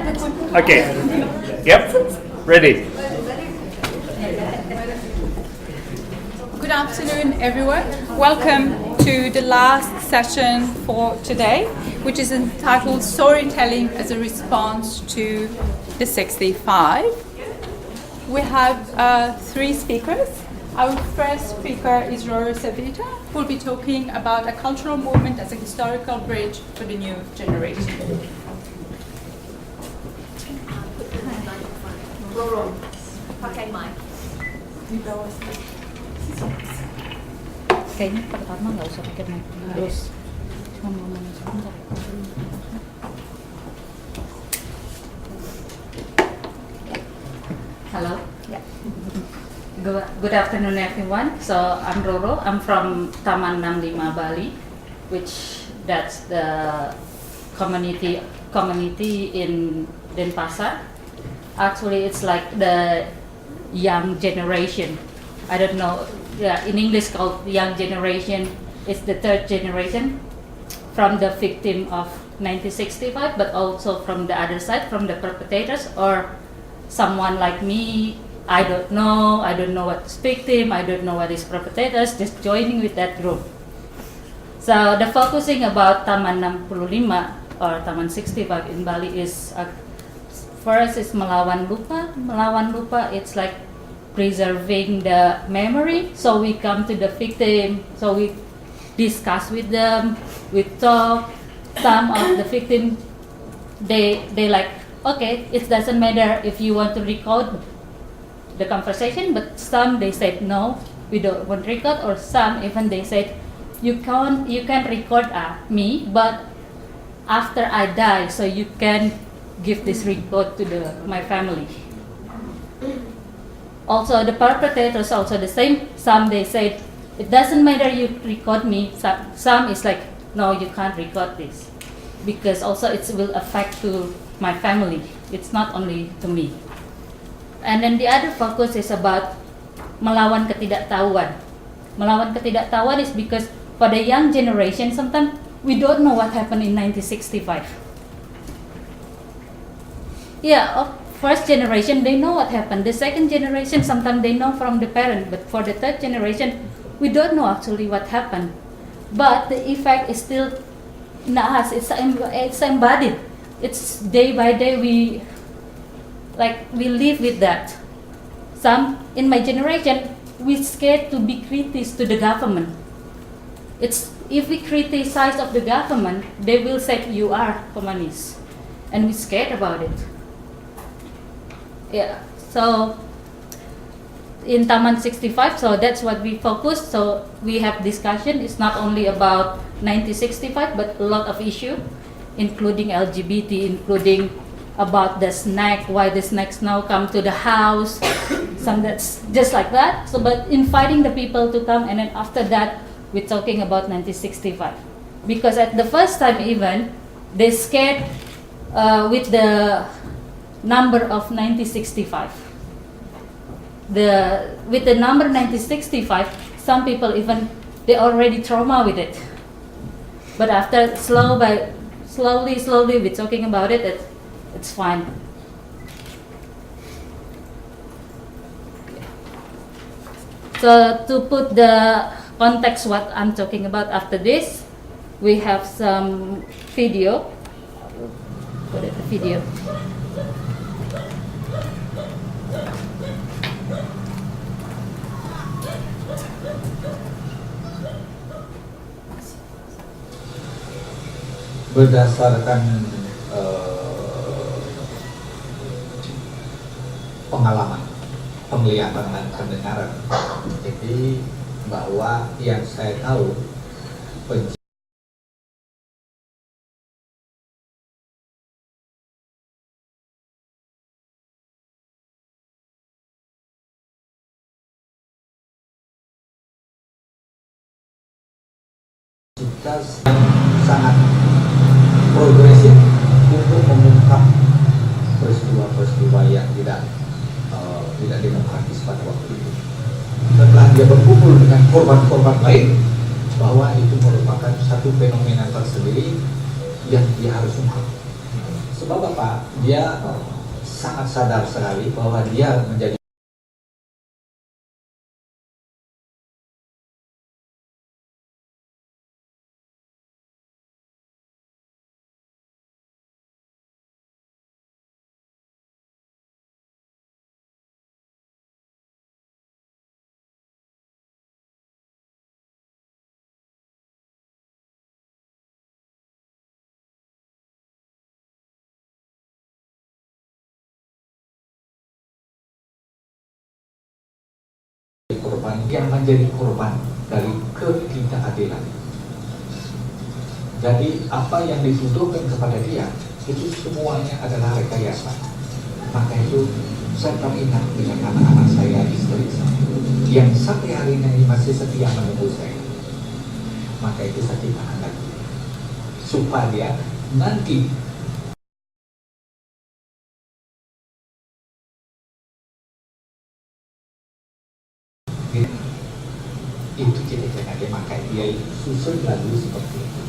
Okay. Yep. Ready. Good afternoon, everyone. Welcome to the last session for today, which is entitled Storytelling as a Response to the 65. We have three speakers. Our first speaker is Roro Sawita, who will be talking about a cultural movement as a historical bridge for the new generation. Roro, pakai mic. Kayaknya pertama nggak usah pakai mic terus cuma ngomong sebentar. Hello. Yeah. Good afternoon, everyone. So I'm Roro. I'm from Taman 65 Bali, which that's the community in Denpasar. Actually, it's like the young generation. I don't know. Yeah, in English called young generation. It's the third generation from the victim of 1965, but also from the other side, from the perpetrators or someone like me. I don't know what is victim, I don't know what is perpetrators, just joining with that group. So the focusing about Taman 65 or Taman 65 in Bali is first is melawan lupa. Melawan lupa, it's like preserving the memory. So we come to the victim, so we discuss with them, we talk. Some of the victim, they like, okay, it doesn't matter if you want to record the conversation, but some they said no, we don't want to record, or some even they said you can record me, but after I die, so you can give this record to my family. Also the perpetrators also the same. Some they said it doesn't matter you record me. Some is like no, you can't record this because also it will affect to my family. It's not only to me. And then the other focus is about melawan ketidaktahuan. Melawan ketidaktahuan is because for the young generation, sometimes we don't know what happened in 1965. Yeah, first generation, they know what happened. The second generation, sometimes they know from the parent. But for the third generation, we don't know actually what happened. But the effect is still in us. It's embodied. It's day by day we live with that. Some in my generation, we scared to be critics to the government. It's if we criticize of the government, they will say you are communist, and we scared about it. Yeah. So in Taman 65, so that's what we focus. So we have discussion. It's not only about 1965, but a lot of issue, including LGBT, including about the snack, why the snacks now come to the house, some that's just like that. So, but inviting the people to come, and then after that, we're talking about 1965. Because at the first time even, they scared with the number of 1965. With the number 1965, some people even, they already trauma with it. But after slowly, we're talking about it, it's fine. So to put the context what I'm talking about after this, we have some video. Put it the video. Berdasarkan pengalaman, penglihatan dan pendengaran, jadi bahwa yang saya tahu kita sangat progresif untuk mengungkap peristiwa-peristiwa yang tidak demokratis pada waktu itu. Setelah dia berkumpul dengan korban-korban lain, bahwa itu merupakan satu fenomena tersendiri yang dia harus ungkap. Sebab apa? Dia sangat sadar sekali bahwa dia menjadi korban yang menjadi korban dari ketidakadilan. Jadi apa yang dituduhkan kepada dia itu semuanya adalah rekayasa. Maka itu saya teringat dengan anak-anak saya, istri saya, yang sampai hari ini masih setia menunggu saya. Maka itu saya tahan lagi supaya nanti itu cita-cita dia, maka dia susun lagu seperti itu.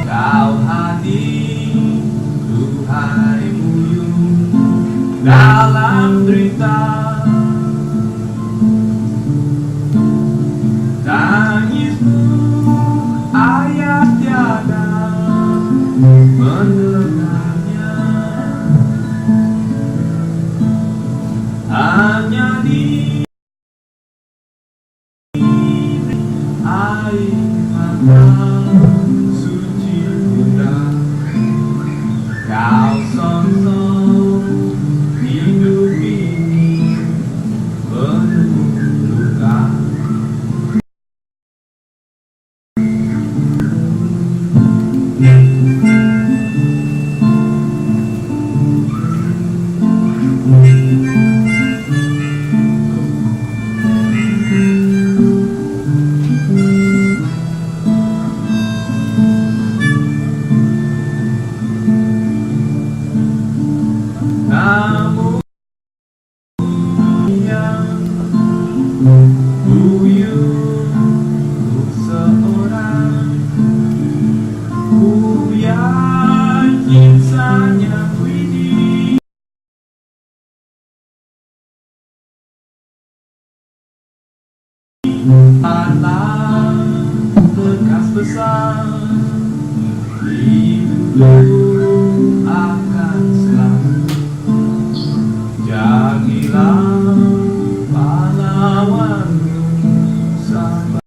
Kau hadir, Tuhan buyung dalam derita, tangismu ayat tiada mendengarnya, hanya di air mata suci bunda. Kau sosok hidup ini penuh luka. Namun yang buyung seorang, ku yakin saja ini adalah bekas besar hidup akan selalu. Jagilah pahlawanmu sampai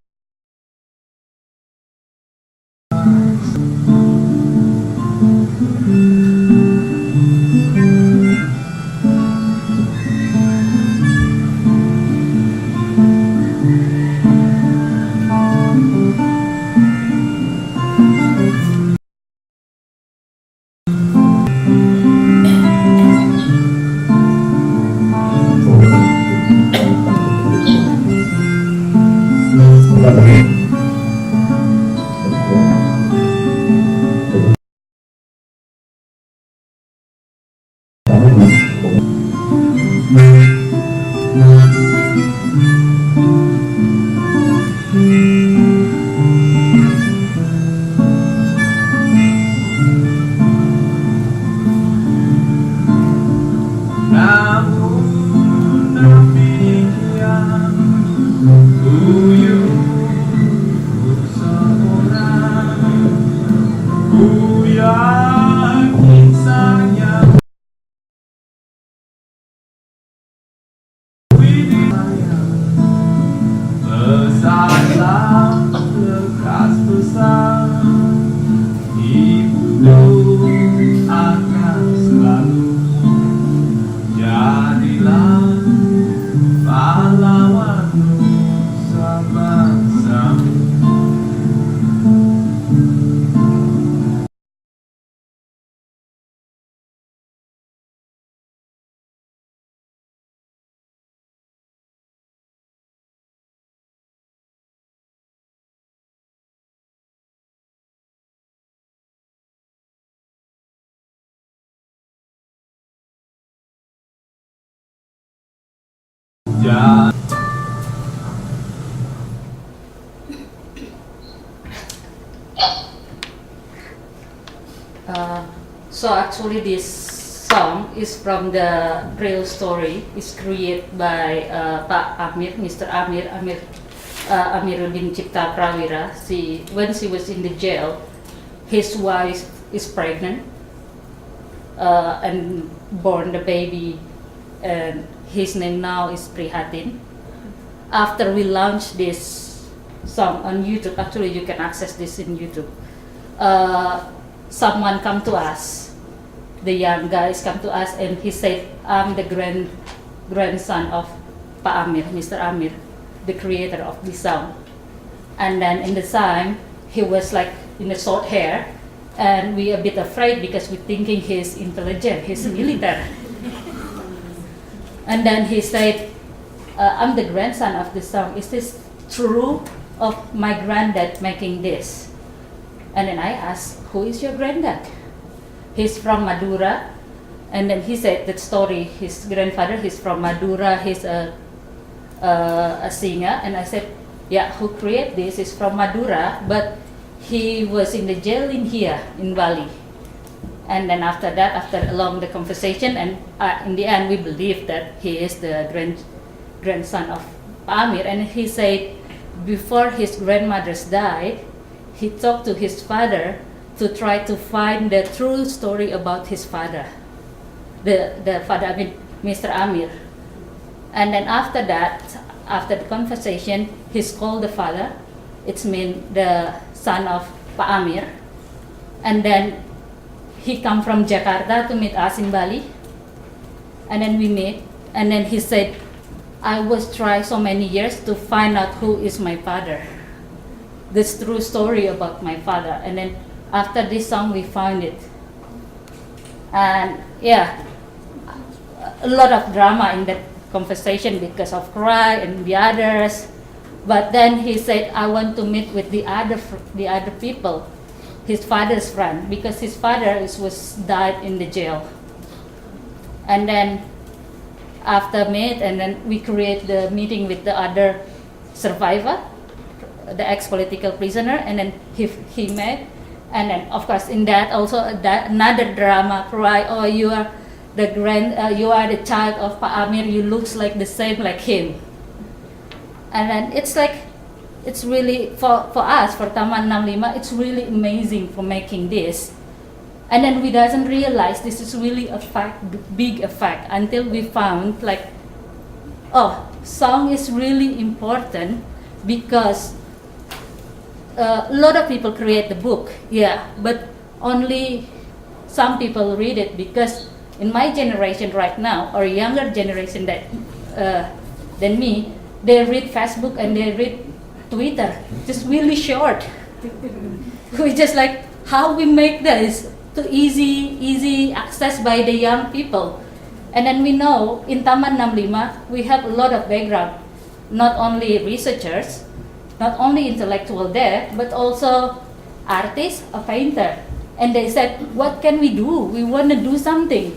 jangan. So actually this song is from the real story. It's created by Pak Amir, Mr. Amir, Amiruddin Cipta Prawira. When she was in the jail, his wife is pregnant and born the baby, and his name now is Prihatin. After we launched this song on YouTube, actually you can access this in YouTube. Someone come to us, the young guys come to us, and he said, I'm the grandson of Pa Amir, Mr. Amir, the creator of this song. And then in the time, he was like in a short hair, and we a bit afraid because we thinking he's intelligent, he's military. And then he said, I'm the grandson of this song. Is this true of my granddad making this? And then I asked, who is your granddad? He's from Madura. And then he said that story, his grandfather, he's from Madura, he's a singer. And I said, yeah, who created this is from Madura, but he was in the jail in here, in Bali. And then after that, after along the conversation, and in the end we believe that he is the grandson of Pa Amir. And he said, before his grandmothers died, he talked to his father to try to find the true story about his father, the father, I mean, Mr. Amir. And then after that, after the conversation, he's called the father. It's mean the son of Pa Amir. And then he come from Jakarta to meet us in Bali. And then we meet. And then he said, I was trying so many years to find out who is my father. This true story about my father. And then after this song, we found it. And yeah, a lot of drama in that conversation because of cry and the others. But then he said, I want to meet with the other people, his father's friend, because his father was died in the jail. And then after meet, and then we create the meeting with the other survivor, the ex-political prisoner, and then he met. And then of course in that also another drama, cry, oh you are the child of Pa Amir, you looks like the same like him. And then it's like, it's really for us, for Taman 65, it's really amazing for making this. And then we doesn't realize this is really a big effect until we found like, oh, song is really important because a lot of people create the book, yeah, but only some people read it, because in my generation right now, or younger generation than me, they read Facebook and they read Twitter, just really short. We just like how we make this to easy access by the young people. And then we know in Taman 65 we have a lot of background, not only researchers, not only intellectual there, but also artists, a painter. And they said, what can we do? We want to do something.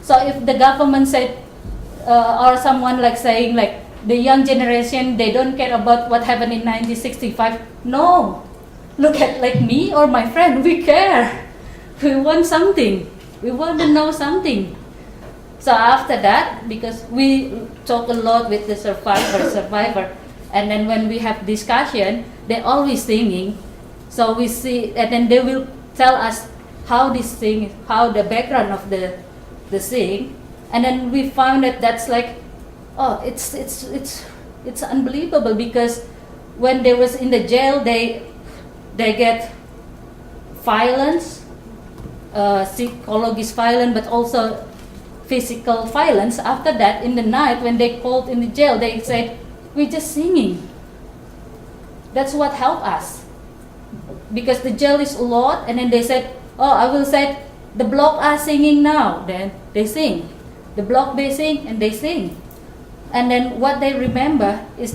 So if the government said, or someone like saying like, the young generation, they don't care about what happened in 1965. No, look at like me or my friend, we care. We want something. We want to know something. So after that, because we talk a lot with the survivor, and then when we have discussion, they're always singing. So we see, and then they will tell us how this thing, how the background of the sing, and then we found that that's like, oh, it's unbelievable, because when they was in the jail, they get violence, psychologist violence, but also physical violence. After that, in the night when they called in the jail, they said, we're just singing. That's what helped us, because the jail is a lot. And then they said, oh, I will say the block are singing now. Then they sing. The block they sing and they sing. And then what they remember is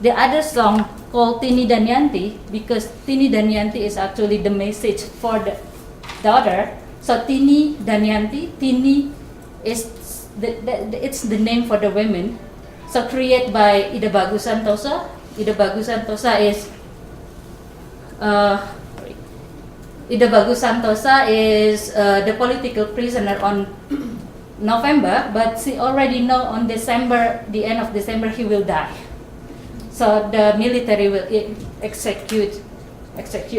the other song called Tini dan Yanti, because Tini dan Yanti is actually the message for the daughter. So Tini dan Yanti, Tini is it's the name for the women, So created by Ida Bagus Santosa. Ida Bagus Santosa is Ida Bagus Santosa is the political prisoner on November, but she already know on December, the end of December, he will die. So the military will execute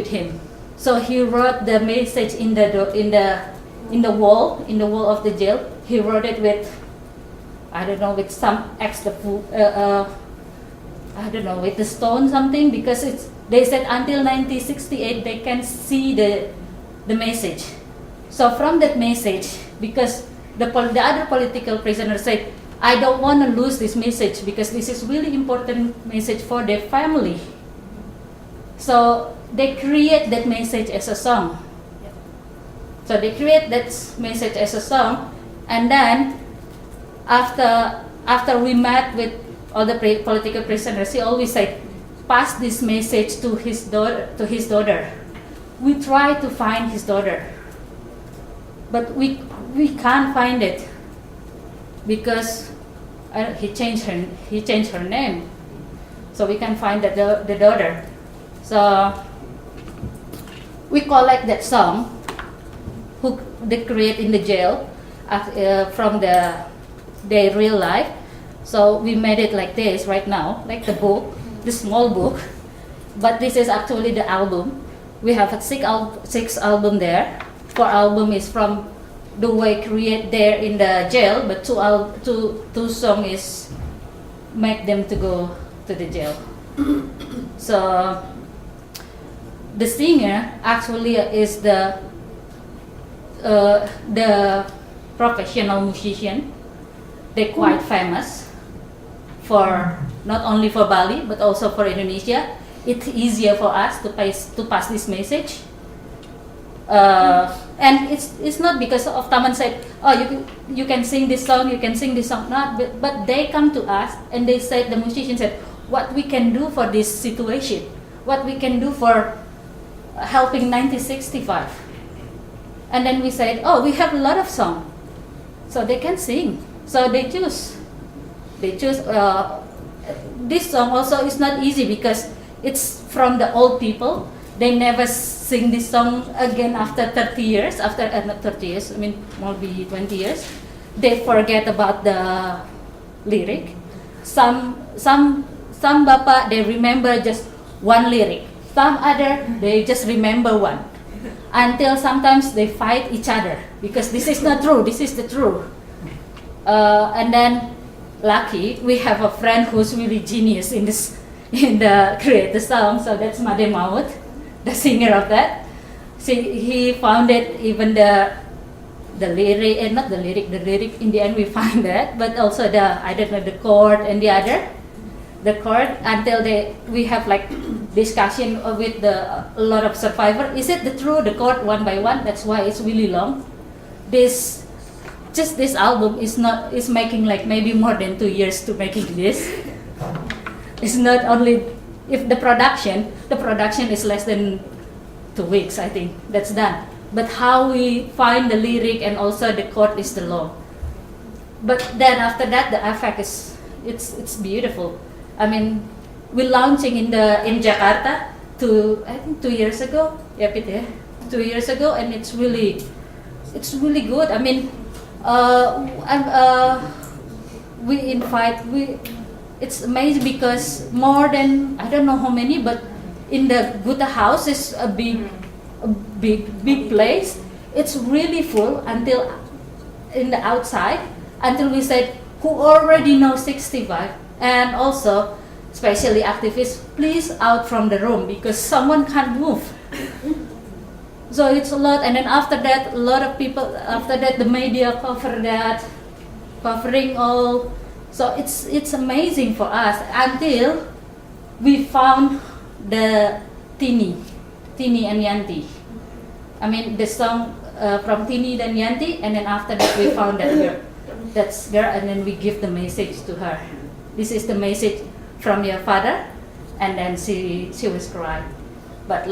him. So he wrote the message in the wall of the jail. He wrote it with, I don't know, with some extra I don't know, with the stone something, because they said until 1968 they can see the message. So from that message, because the other political prisoners said, I don't want to lose this message because this is really important message for their family. So they create that message as a song. So they create that message as a song, and then after we met with all the political prisoners, he always said, pass this message to his daughter. We try to find his daughter, but we can't find it because he changed her name, so we can find the daughter. So we collect that song who they create in the jail from their real life. So we made it like this right now, like the book, the small book, but this is actually the album. We have six album there. 4 album is from the way create there in the jail, but two song is make them to go to the jail. So the singer actually is the professional musician. They're quite famous for not only for Bali but also for Indonesia. It's easier for us to pass this message. And it's not because of Taman said, oh, you can sing this song, not, but they come to us and they said, the musician said, what we can do for this situation, what we can do for helping 1965. And then we said, oh, we have a lot of song, so they can sing. So they choose this song. Also is not easy because it's from the old people. They never sing this song again after 30 years. After not 30 years, I mean maybe 20 years. They forget about the lyric. Some bapa they remember just one lyric. Some other they just remember one. Until sometimes they fight each other because this is not true. This is the truth. And then lucky we have a friend who's really genius in the create the song. So that's Made Maut, the singer of that. He found it, even the lyric, and not the lyric in the end we find that, but also the chord and the chord, until we have like discussion with a lot of survivor. Is it the chord one by one? That's why it's really long. This album is making like maybe more than 2 years to making this. It's not only if the production is less than 2 weeks, I think that's done. But how we find the lyric and also the chord is the long. But then after that, the effect it's beautiful. I mean, we're launching in Jakarta I think 2 years ago. Yeah, Peter, 2 years ago, and it's really good. I mean, it's amazing because more than, I don't know how many, but in the Gutta house is a big place. It's really full until in the outside, until we said, who already know 65, and also especially activists, please out from the room because someone can't move. So it's a lot, and then after that, a lot of people, after that the media covering all. So it's amazing for us until we found the Tini and Yanti. I mean the song from Tini and Yanti, and then after that we found that girl, and then we give the message to her. This is the message from your father, and then she was crying, but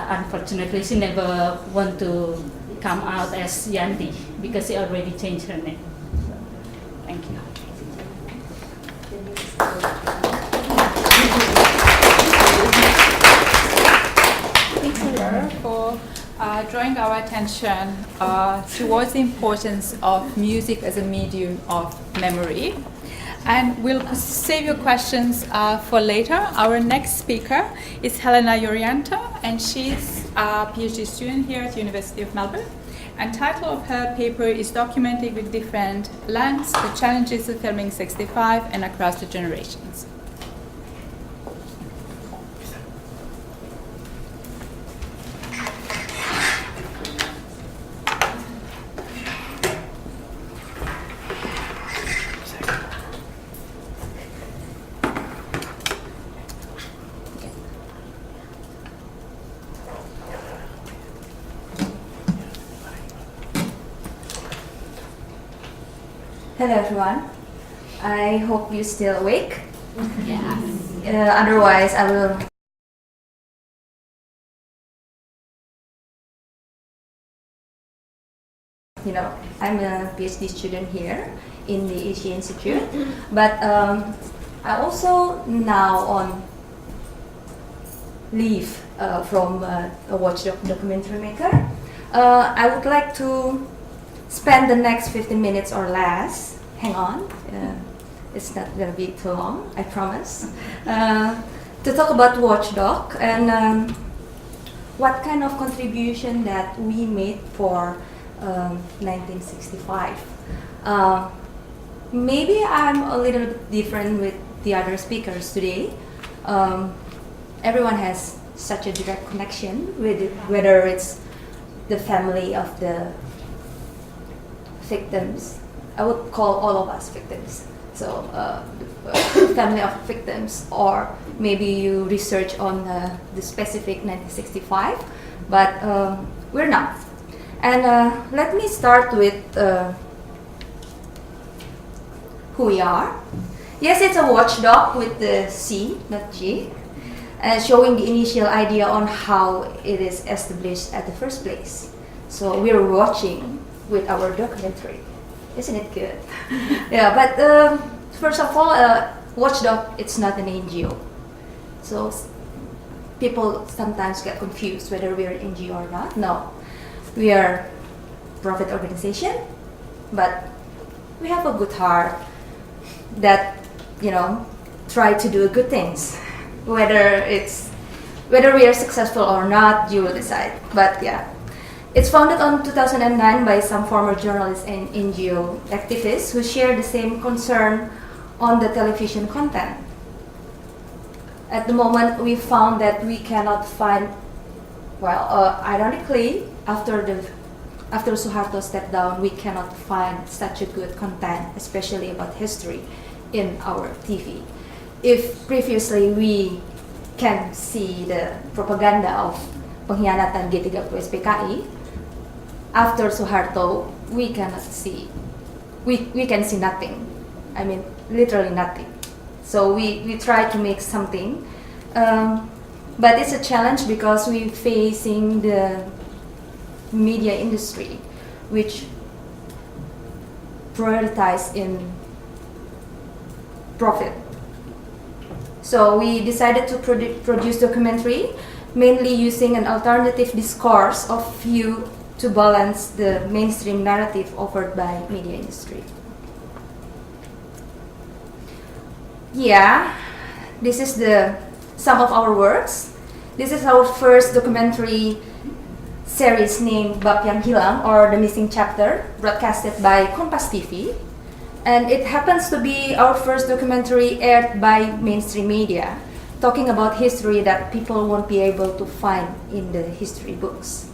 unfortunately she never want to come out as Yanti because she already changed her name. So, thank you. speaker for drawing our attention towards the importance of music as a medium of memory. And we'll save your questions for later. Our next speaker is Hellena Yoranita, and she's a PhD student here at the University of Melbourne. And title of her paper is Documenting with Different Lens the Challenges of Filming 65 and Across the Generations. Hello everyone. I hope you're still awake. Yes. Otherwise, I will. I'm a PhD student here in the Asia Institute, but I also now on leave from a watchdog documentary maker. I would like to spend the next 15 minutes or less. Hang on, it's not going to be too long, I promise. To talk about watchdog and what kind of contribution that we made for 1965. Maybe I'm a little bit different with the other speakers today. Everyone has such a direct connection with it, whether it's the family of the victims. I would call all of us victims. So the family of victims, or maybe you research on the specific 1965, but we're not. And let me start with who we are. Yes, it's a watchdog with the C, not G, showing the initial idea on how it is established at the first place. So we're watching with our documentary. Isn't it good? Yeah, but first of all, watchdog, it's not an NGO. So people sometimes get confused whether we're an NGO or not. No. We are a profit organization, but we have a good heart that, try to do good things. Whether we are successful or not, you will decide. But yeah, it's founded on 2009 by some former journalists and NGO activists who share the same concern on the television content. At the moment, we found that we cannot find, ironically, after Suharto stepped down, we cannot find such a good content, especially about history, in our TV. If previously we can see the propaganda of pengkhianatan G30 SPKI, after Suharto, we cannot see. We can see nothing. I mean, literally nothing. So we try to make something, but it's a challenge because we're facing the media industry, which prioritize in profit. So we decided to produce documentary, mainly using an alternative discourse of view to balance the mainstream narrative offered by media industry. Yeah, this is some of our works. This is our first documentary series named Bab Yang Hilang, or The Missing Chapter, broadcasted by Kompas TV. And it happens to be our first documentary aired by mainstream media, talking about history that people won't be able to find in the history books.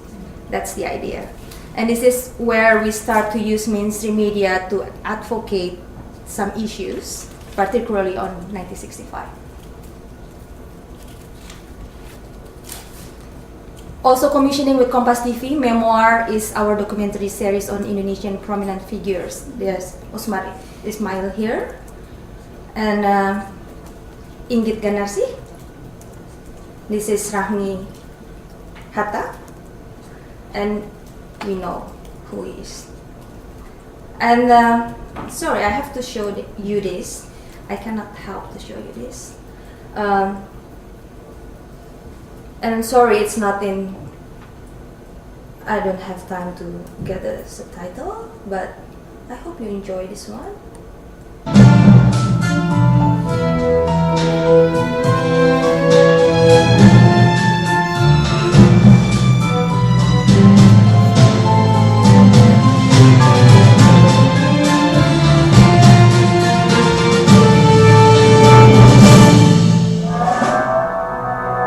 That's the idea. And this is where we start to use mainstream media to advocate some issues, particularly on 1965. Also commissioning with Kompas TV, Memoir is our documentary series on Indonesian prominent figures. There's Osmar Ismail here, and Inggit Ganarsi. This is Rahmi Hatta, and we know who he is. And sorry, I have to show you this. I cannot help to show you this. And sorry, it's not in I don't have time to get a subtitle, but I hope you enjoy this one.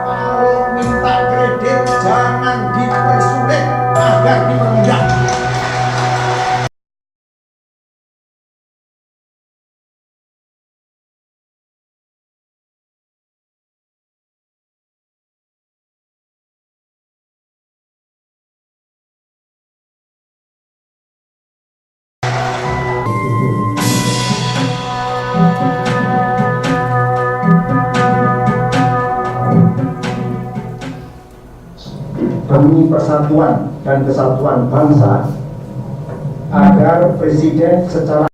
Kalau minta kredit jangan dipersulit agar dipermudah. Demi persatuan dan kesatuan bangsa, agar Presiden secara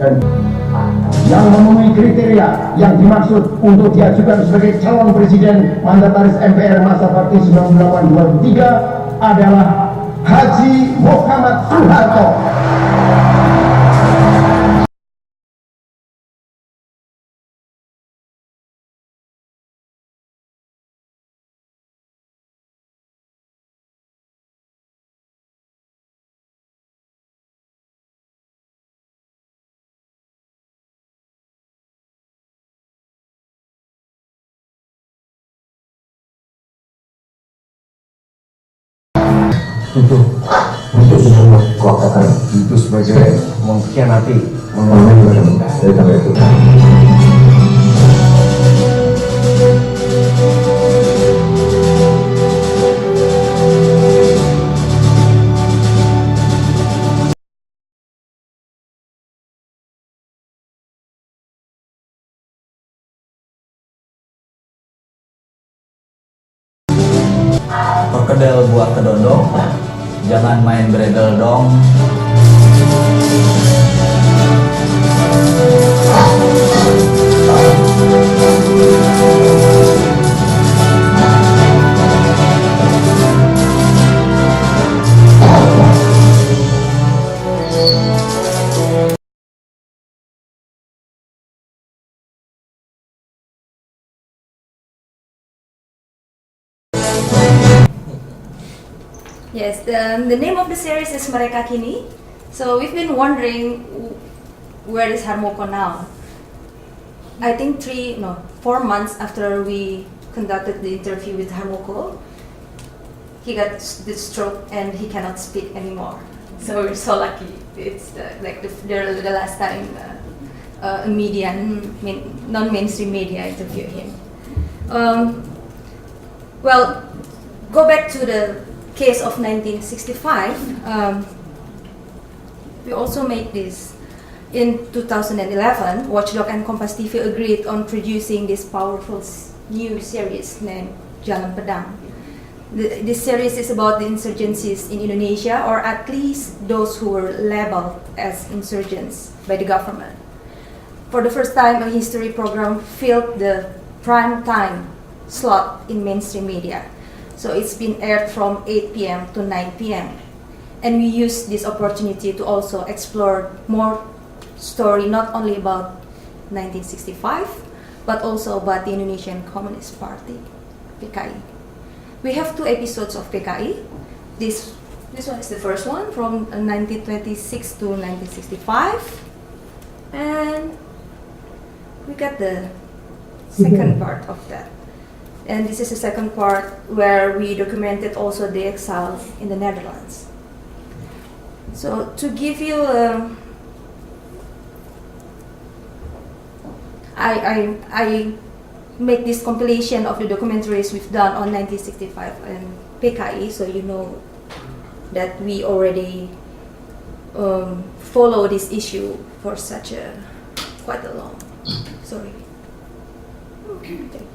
dan yang memenuhi kriteria yang dimaksud untuk diajukan sebagai calon presiden mandataris MPR masa bakti 98-2003 adalah Haji Muhammad Soeharto. untuk semua kekuatan itu sebagai mengkhianati dari kami itu. Perkedel buah kedondong, jangan main beredel dong. Yes, the name of the series is Mereka Kini. So we've been wondering where is Harmoko now. I think 4 months after we conducted the interview with Harmoko, he got this stroke and he cannot speak anymore. So we're so lucky. It's the last time a media, non-mainstream media interviewed him. Well, go back to the case of 1965. We also made this. In 2011, Watchdog and Kompas TV agreed on producing this powerful new series named Jalan Pedang. This series is about the insurgencies in Indonesia, or at least those who were labeled as insurgents by the government. For the first time, a history program filled the prime time slot in mainstream media. So it's been aired from 8 p.m. to 9 p.m. And we used this opportunity to also explore more story, not only about 1965, but also about the Indonesian Communist Party, PKI. We have 2 episodes of PKI. This one is the first one from 1926 to 1965. And we got the second part of that. And this is the second part where we documented also the exiles in the Netherlands. So to give you, I make this compilation of the documentaries we've done on 1965 and PKI, so you know that we already follow this issue for such a quite a long. Sorry. Okay.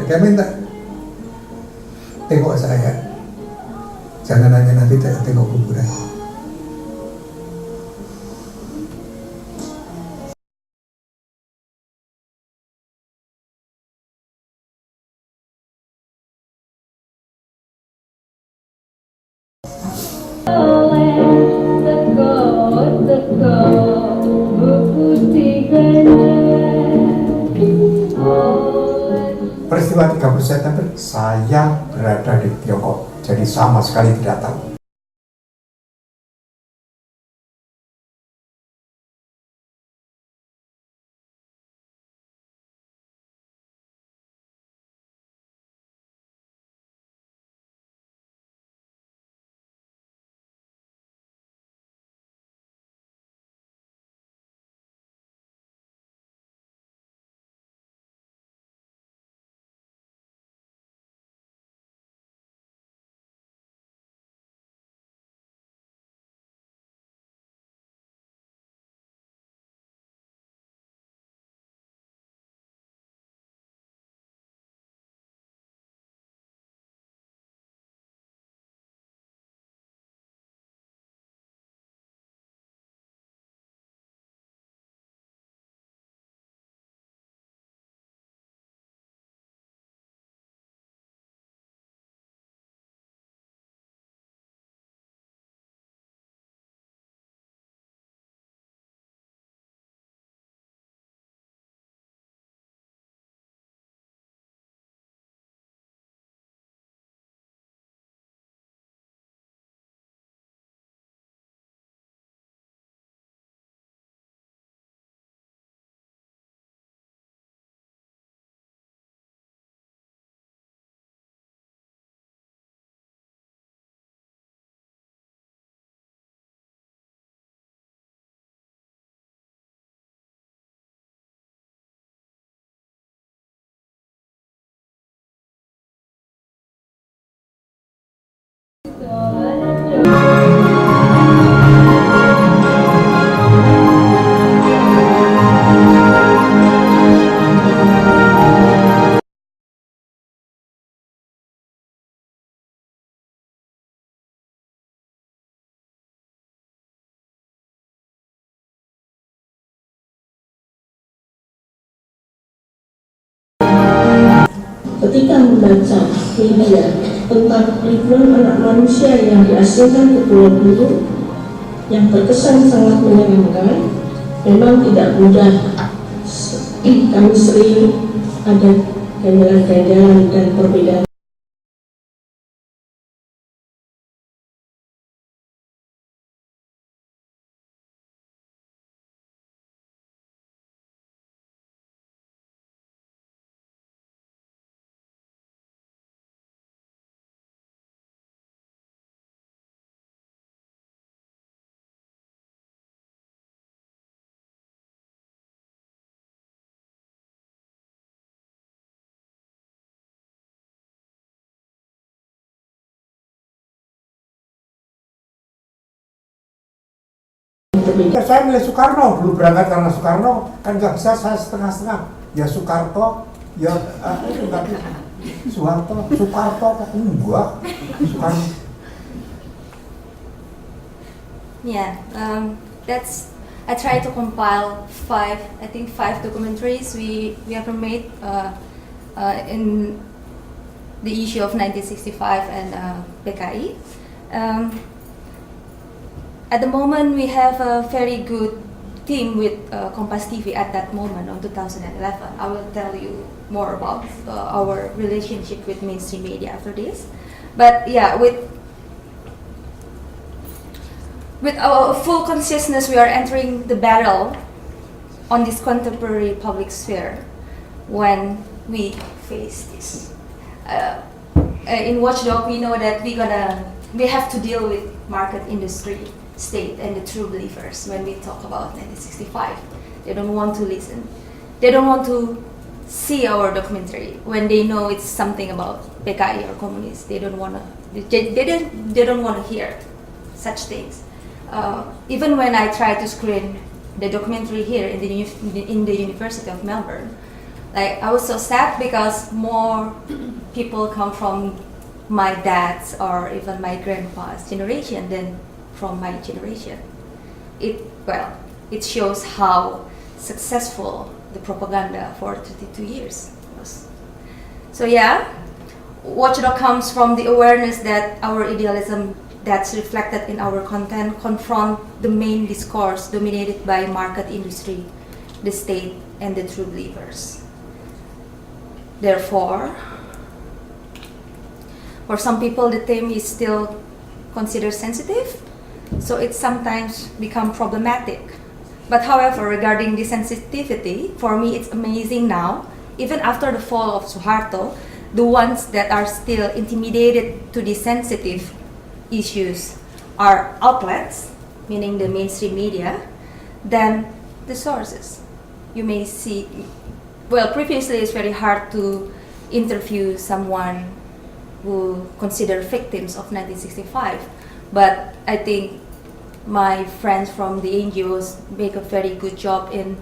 Mereka minta tengok saya, jangan hanya nanti tengok kuburan. Peristiwa 30 September saya berada di Tiongkok, jadi sama sekali tidak tahu. Ketika membaca media tentang ribuan anak manusia yang diasingkan ke Pulau Buru yang terkesan sangat menyenangkan, memang tidak mudah. Kami sering ada ganjalan-ganjalan dan perbedaan. Saya milih Soekarno, dulu berangkat karena Soekarno, kan nggak bisa saya setengah-setengah. Ya Soekarno, ya itu nggak bisa. Soekarno, enggak, Soekarno. Yeah, I try to compile five documentaries we ever made in the issue of 1965 and PKI. At the moment, we have a very good team with Kompas TV at that moment on 2011. I will tell you more about our relationship with mainstream media after this. But yeah, with our full consciousness, we are entering the battle on this contemporary public sphere when we face this. In Watchdog, we know that we have to deal with market industry, state, and the true believers when we talk about 1965. They don't want to listen. They don't want to see our documentary when they know it's something about PKI or communists. They don't want to. They don't want to hear such things. Even when I try to screen the documentary here in the University of Melbourne, Like I was so sad because more people come from my dad's or even my grandpa's generation than from my generation. It shows how successful the propaganda for 32 years was. So yeah, Watchdog comes from the awareness that our idealism that's reflected in our content confront the main discourse dominated by market industry, the state, and the true believers. Therefore, for some people the theme is still considered sensitive, so it sometimes become problematic. But however, regarding the sensitivity, for me it's amazing now, even after the fall of Suharto, the ones that are still intimidated to the sensitive issues are outlets, meaning the mainstream media, than the sources. You may see, well, previously it's very hard to interview someone who consider victims of 1965, but I think my friends from the NGOs make a very good job in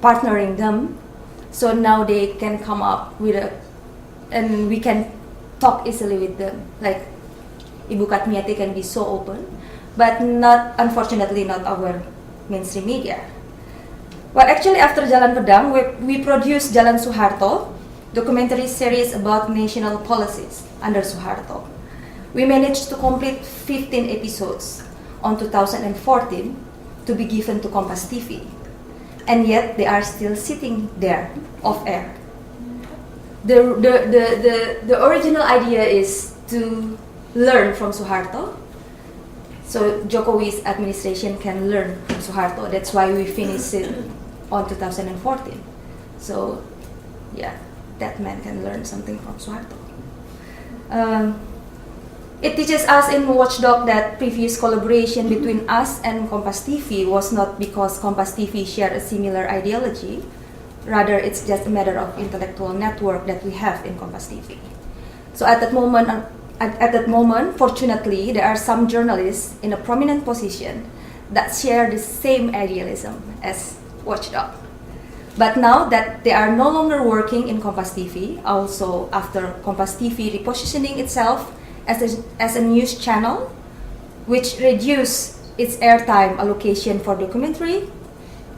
partnering them, so now they can come up with and we can talk easily with them. Like Ibu Katmiati can be so open, but not, unfortunately, not our mainstream media. Well, actually, after Jalan Pedang, we produced Jalan Suharto, documentary series about national policies under Suharto. We managed to complete 15 episodes on 2014 to be given to Kompas TV, and yet they are still sitting there off air. The original idea is to learn from Suharto, so Jokowi's administration can learn from Suharto. That's why we finished it on 2014. So, yeah, that man can learn something from Suharto. It teaches us in Watchdog that previous collaboration between us and Kompas TV was not because Kompas TV shared a similar ideology. Rather, it's just a matter of intellectual network that we have in Kompas TV. So at that moment, fortunately, there are some journalists in a prominent position that share the same idealism as Watchdog. But now that they are no longer working in Kompas TV, also after Kompas TV repositioning itself as a news channel, which reduced its airtime allocation for documentary,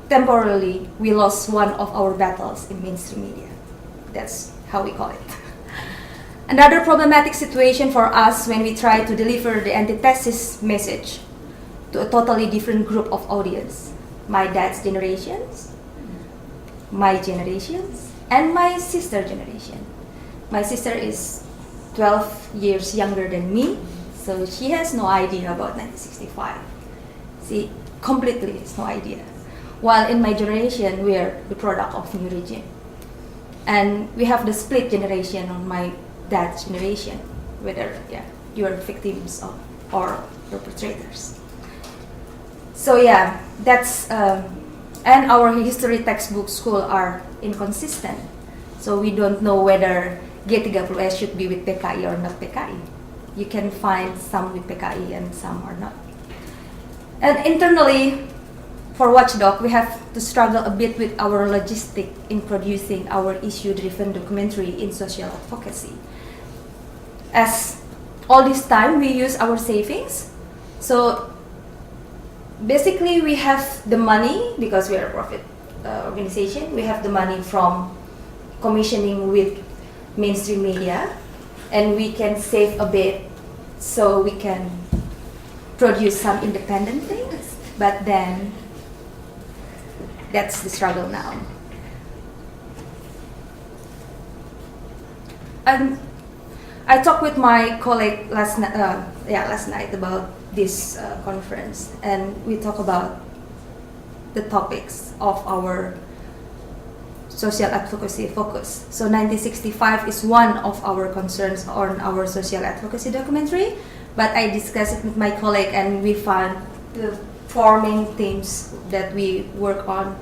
temporarily we lost one of our battles in mainstream media. That's how we call it. Another problematic situation for us when we try to deliver the antithesis message to a totally different group of audience. My dad's generations, my generations, and my sister generation. My sister is 12 years younger than me, so she has no idea about 1965. She completely has no idea. While in my generation, we are the product of new regime. And we have the split generation on my dad's generation, whether you are victims of or perpetrators. So yeah, that's, and our history textbook school are inconsistent. So we don't know whether G30S should be with PKI or not PKI. You can find some with PKI and some are not. And internally, for Watchdog, we have to struggle a bit with our logistic in producing our issue-driven documentary in social advocacy. As all this time, we use our savings. So basically, we have the money, because we are a profit organization, we have the money from commissioning with mainstream media, and we can save a bit so we can produce some independent things. But then, that's the struggle now. And I talked with my colleague last night about this conference, and we talk about the topics of our social advocacy focus. So 1965 is one of our concerns on our social advocacy documentary, but I discussed it with my colleague and we found the four main themes that we work on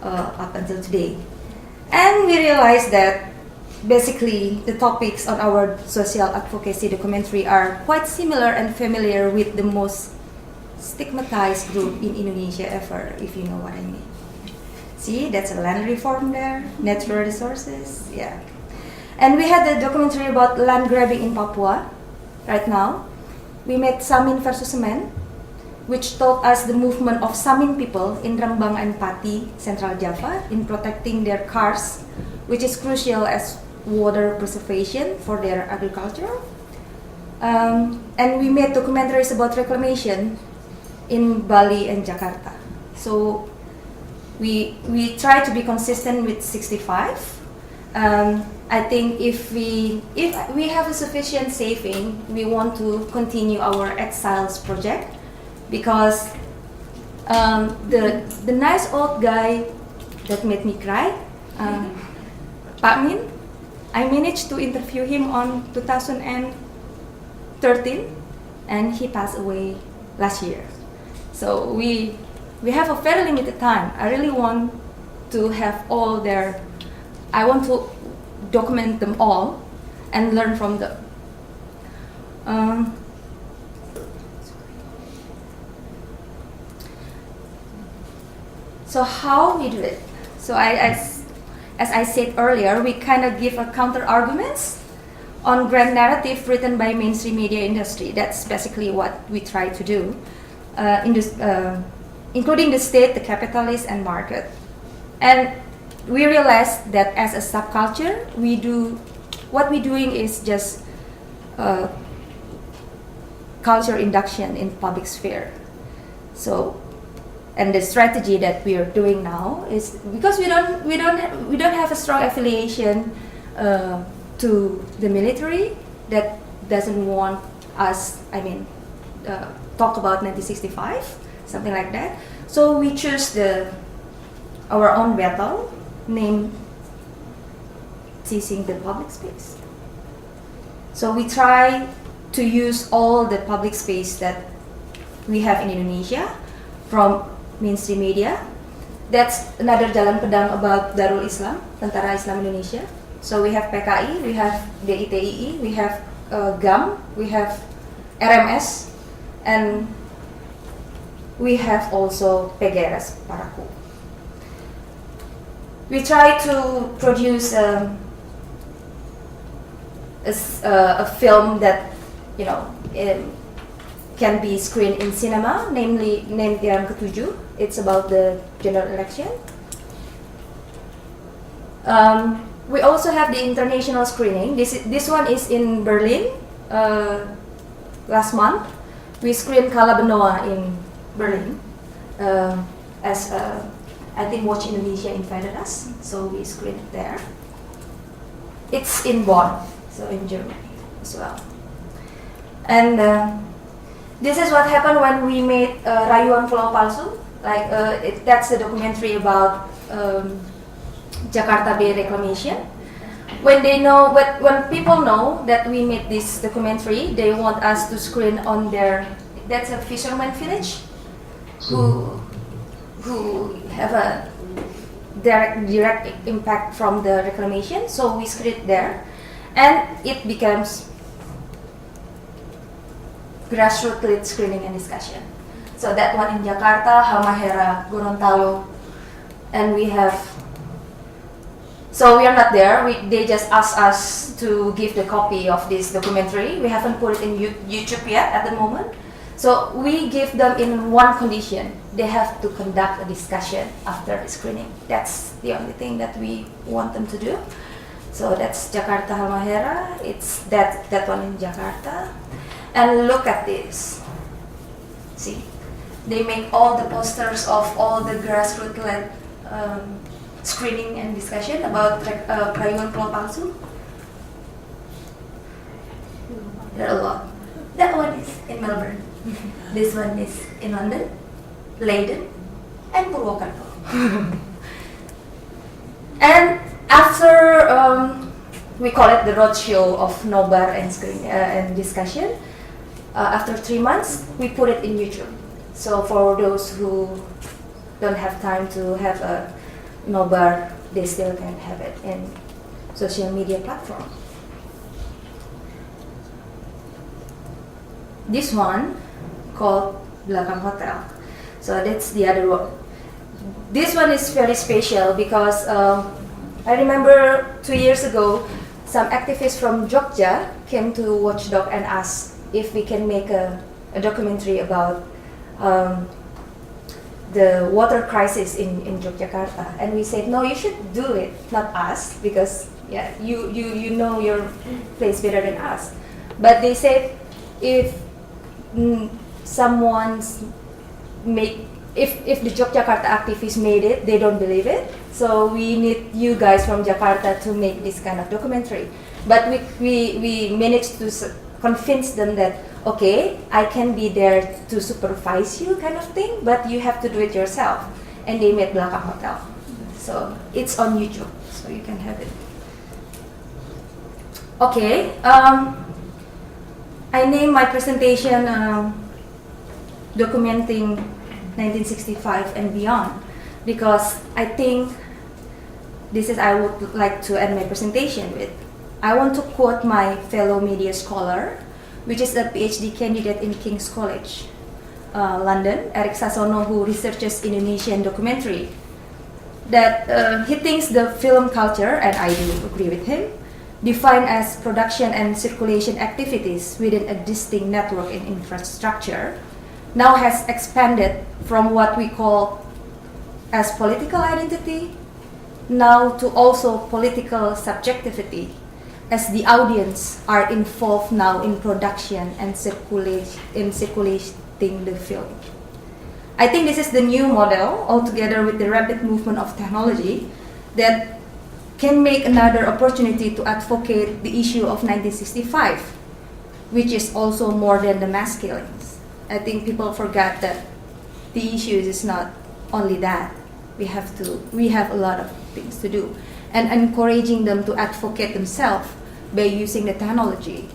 up until today. And we realized that basically the topics on our social advocacy documentary are quite similar and familiar with the most stigmatized group in Indonesia ever, if you know what I mean. See, that's a land reform there, natural resources, yeah. And we had a documentary about land grabbing in Papua right now. We made Samin versus Semen, which taught us the movement of Samin people in Rembang and Pati, Central Java, in protecting their karst, which is crucial as water preservation for their agriculture. And we made documentaries about reclamation in Bali and Jakarta. So we try to be consistent with 65. I think if we have a sufficient saving, we want to continue our exiles project, because the nice old guy that made me cry, Pak Min, I managed to interview him on 2013, and he passed away last year. So we have a very limited time. I really want to have all their, I want to document them all and learn from them. So how we do it? So as I said earlier, we kind of give a counter arguments on grand narrative written by mainstream media industry. That's basically what we try to do, including the state, the capitalist, and market. And we realized that as a subculture, what we're doing is just culture induction in public sphere. So, and the strategy that we are doing now is because we don't have a strong affiliation to the military that doesn't want us, talk about 1965, something like that. So we choose our own battle named seizing the public space. So we try to use all the public space that we have in Indonesia from mainstream media. That's another jalan pedang about Darul Islam, Tentara Islam Indonesia. So we have PKI, we have DITII, we have GAM, we have RMS, and we have also PGRS Paraku. We try to produce a film that can be screened in cinema, namely yang ketujuh. It's about the general election. We also have the international screening. This one is in Berlin. Last month, we screened Kala Benoa in Berlin. I think Watch Indonesia invited us, so we screened it there. It's in Bonn, so in Germany as well. And this is what happened when we made Rayuan Pulau Palsu. That's a documentary about Jakarta Bay reclamation. When people know that we made this documentary, they want us to screen on that's a fisherman village who have a direct impact from the reclamation. So we screen there, and it becomes grassroots screening and discussion. So that one in Jakarta, Halmahera, Gorontalo, and we have. So we are not there. They just asked us to give the copy of this documentary. We haven't put it in YouTube yet at the moment. So we give them in one condition: they have to conduct a discussion after the screening. That's the only thing that we want them to do. So that's Jakarta Halmahera. It's that one in Jakarta. And look at this. See, they make all the posters of all the grassroots screening and discussion about Rayuan Pulau Palsu. There are a lot. That one is in Melbourne. This one is in London, Leiden, and Purwokerto. And after we call it the roadshow of Nobar and screen and discussion. After 3 months, we put it in YouTube. So for those who don't have time to have a Nobar, they still can have it in social media platform. This one called Belakang Hotel. So that's the other one. this one is very special because I remember 2 years ago, some activists from Jogja came to Watchdog and asked if we can make a documentary about the water crisis in Yogyakarta. And we said, no, you should do it, not us, because yeah, you know your place better than us. But they said, if if the Yogyakarta activists made it, they don't believe it. So we need you guys from Jakarta to make this kind of documentary. But we managed to convince them that, okay, I can be there to supervise you kind of thing, but you have to do it yourself. And they made Belakang Hotel. So it's on YouTube, so you can have it. Okay, I named my presentation documenting 1965 and beyond, because I think this is I would like to end my presentation with. I want to quote my fellow media scholar, which is a PhD candidate in King's College, London, Eric Sasono, who researches Indonesian documentary, that he thinks the film culture, and I do agree with him, defined as production and circulation activities within a distinct network and infrastructure, now has expanded from what we call as political identity, now to also political subjectivity, as the audience are involved now in production and circulating the film. I think this is the new model, altogether with the rapid movement of technology, that can make another opportunity to advocate the issue of 1965, which is also more than the mass killings. I think people forgot that the issue is not only that. We have a lot of things to do, and encouraging them to advocate themselves by using the technology,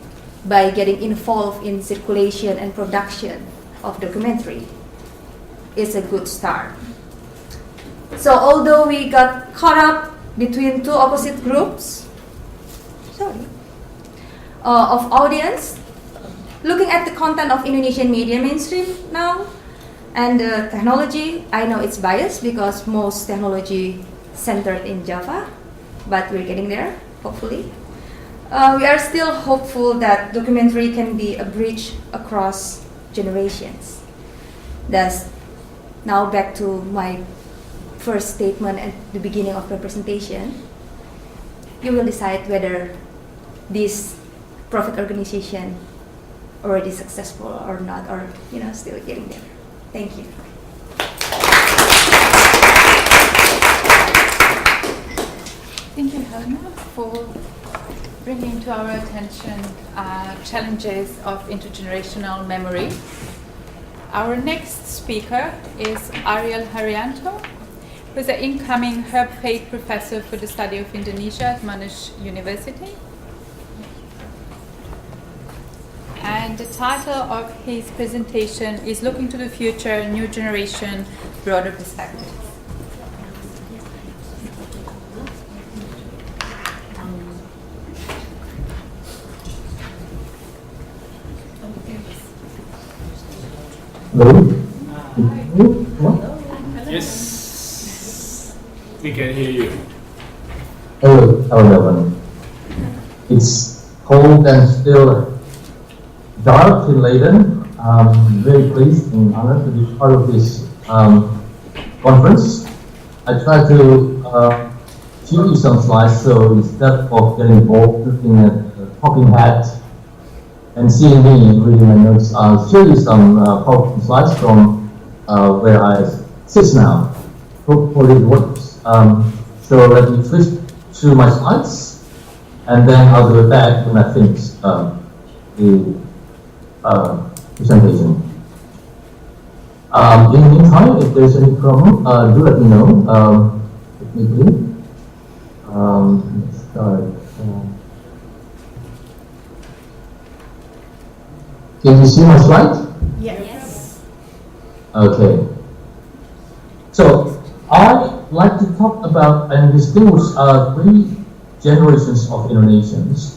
by getting involved in circulation and production of documentary is a good start. So although we got caught up between two opposite groups of audience, looking at the content of Indonesian media mainstream now and the technology, I know it's biased because most technology centered in Java, but we're getting there, hopefully. We are still hopeful that documentary can be a bridge across generations. Thus, now back to my first statement at the beginning of the presentation, you will decide whether this profit organization already successful or not, or still getting there. Thank you. Thank you, Hellena, for bringing to our attention challenges of intergenerational memory. Our next speaker is Ariel Heryanto, who is an incoming Herb Fate Professor for the Study of Indonesia at Monash University. And the title of his presentation is Looking to the Future, New Generation, Broader Perspective. Hello? Yes, we can hear you. Hello, Melbourne. It's cold and still dark in Leiden. I'm very pleased and honored to be part of this conference. I try to show you some slides, so instead of getting bored looking at the talking head and seeing me reading my notes, I'll show you some PowerPoint slides from where I sit now. Hopefully it works. So let me switch to my slides, and then I'll go back when I finish the presentation. In the meantime, if there's any problem, do let me know. Technically, let's start. Can you see my slide? Yes. Okay. So I'd like to talk about and distinguish 3 generations of Indonesians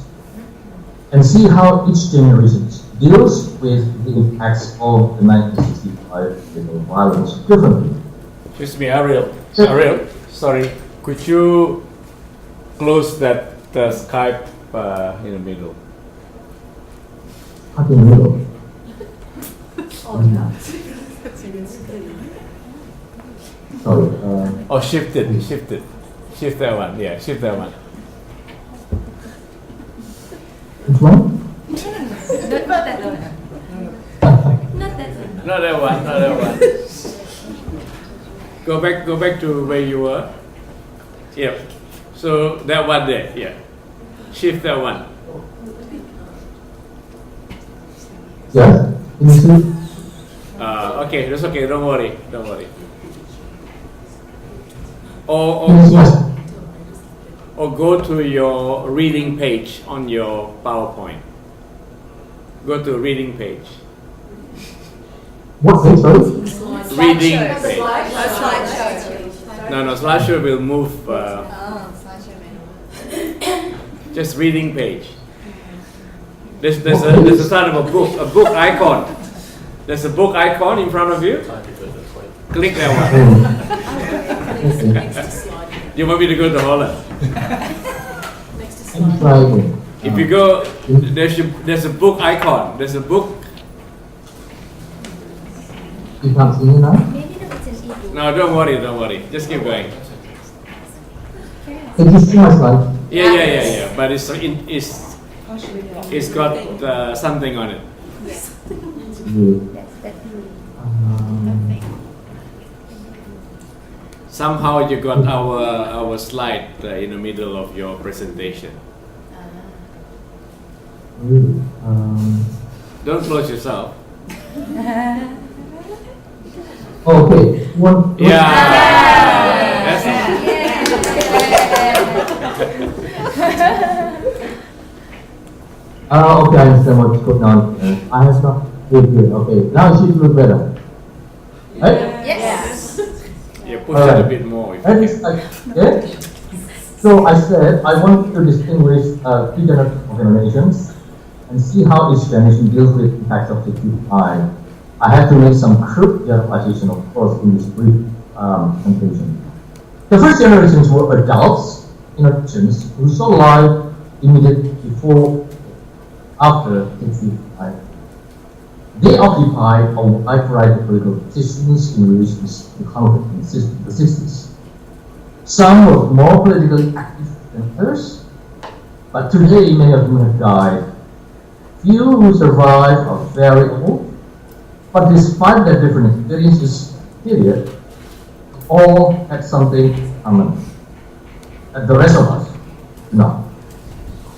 and see how each generation deals with the impacts of the 1965 violence differently. Excuse me, Ariel. Ariel, sorry. Could you close that Skype in the middle? Up in the middle. Sorry. Oh, shift it. Shift that one. Yeah, shift that one. Which one? Not that one. Not that one. Not that one. Not that one. Go back to where you were. Yep. So that one there. Yeah. Shift that one. Yes. Can you see? Okay, that's okay. Don't worry. Yes. Or go to your reading page on your PowerPoint. Go to reading page. What page, sorry? Reading page. Slideshow. No, slideshow will move. Just reading page. There's a side of a book icon. There's a book icon in front of you. Click that one. You want me to go to Holland? I'm trying. If you go, there's a book icon. There's a book. You can't see me now? No, don't worry. Just keep going. Can you see my slide? Yeah. But it's got something on it. Yeah. Somehow you got our slide in the middle of your presentation. Really? Don't close yourself. Okay. One. Yeah. That's Okay, I understand what's going on. I have not here. Okay, now it should look better. Right? Yes. Yeah, push it a bit more. If And you it's yeah. So I said I want to distinguish three different organizations and see how each generation deals with the impacts of the QI. I had to make some crude generalization, of course, in this brief presentation. The first generations were adults, Christians, who saw life immediately before, after 65. They occupied a wide variety of political positions in relation to conflict in the 60s. Some were more politically active than others, but today many of them have died. Few who survive are very old, but despite their different experiences, period, all had something common. And the rest of us, no.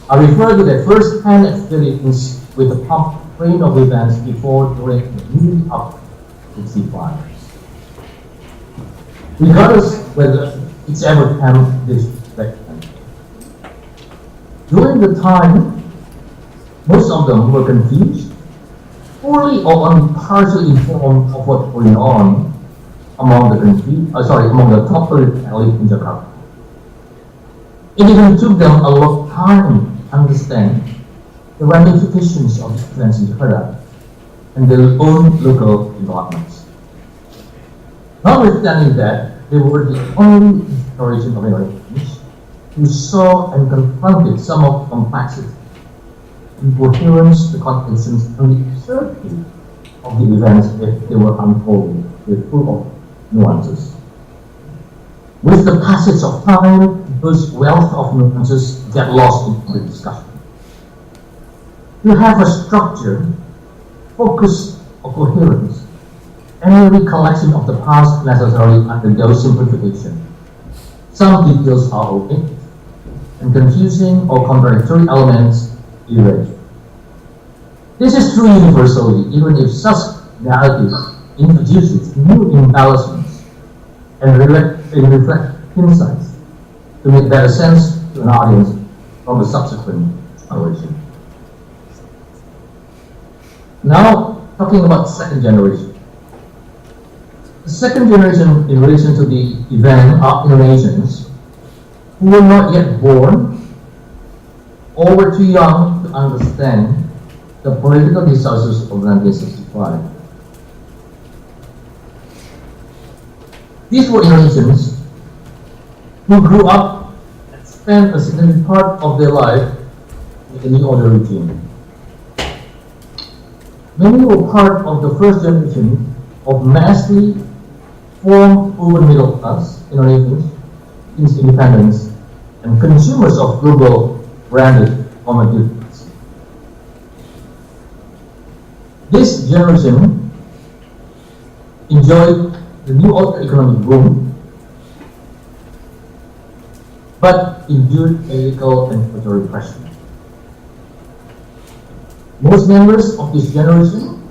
I refer to their first-hand experience with the pump train of events before, during, and leading up to 65. Regardless whether it's ever come this direction. During the time, most of them were confused, fully or only partially informed of what's going on among the top political elite in Jakarta. It even took them a lot of time to understand the ramifications of the events in Jakarta and their own local developments. Notwithstanding that, they were the only generation of Americans who saw and confronted some of the complexity, incoherence, the contradictions, and the absurdity of the events if they were unfolding with full of nuances. With the passage of time, those wealth of nuances get lost in the discussion. To have a structure, focus, or coherence, any recollection of the past necessarily undergoes simplification. Some details are opaque, and confusing or contradictory elements erased. This is true universally, even if such narrative introduces new embellishments and reflect insights to make better sense to an audience from the subsequent generation. Now, talking about the second generation. The second generation in relation to the event are Indonesians who were not yet born or were too young to understand the political disasters of 1965. These were Indonesians who grew up and spent a significant part of their life with the New Order regime. Many were part of the first generation of massively formed urban middle class Indonesians since independence and consumers of global branded commodities. This generation enjoyed the New Order economic boom, but endured political and social repression. Most members of this generation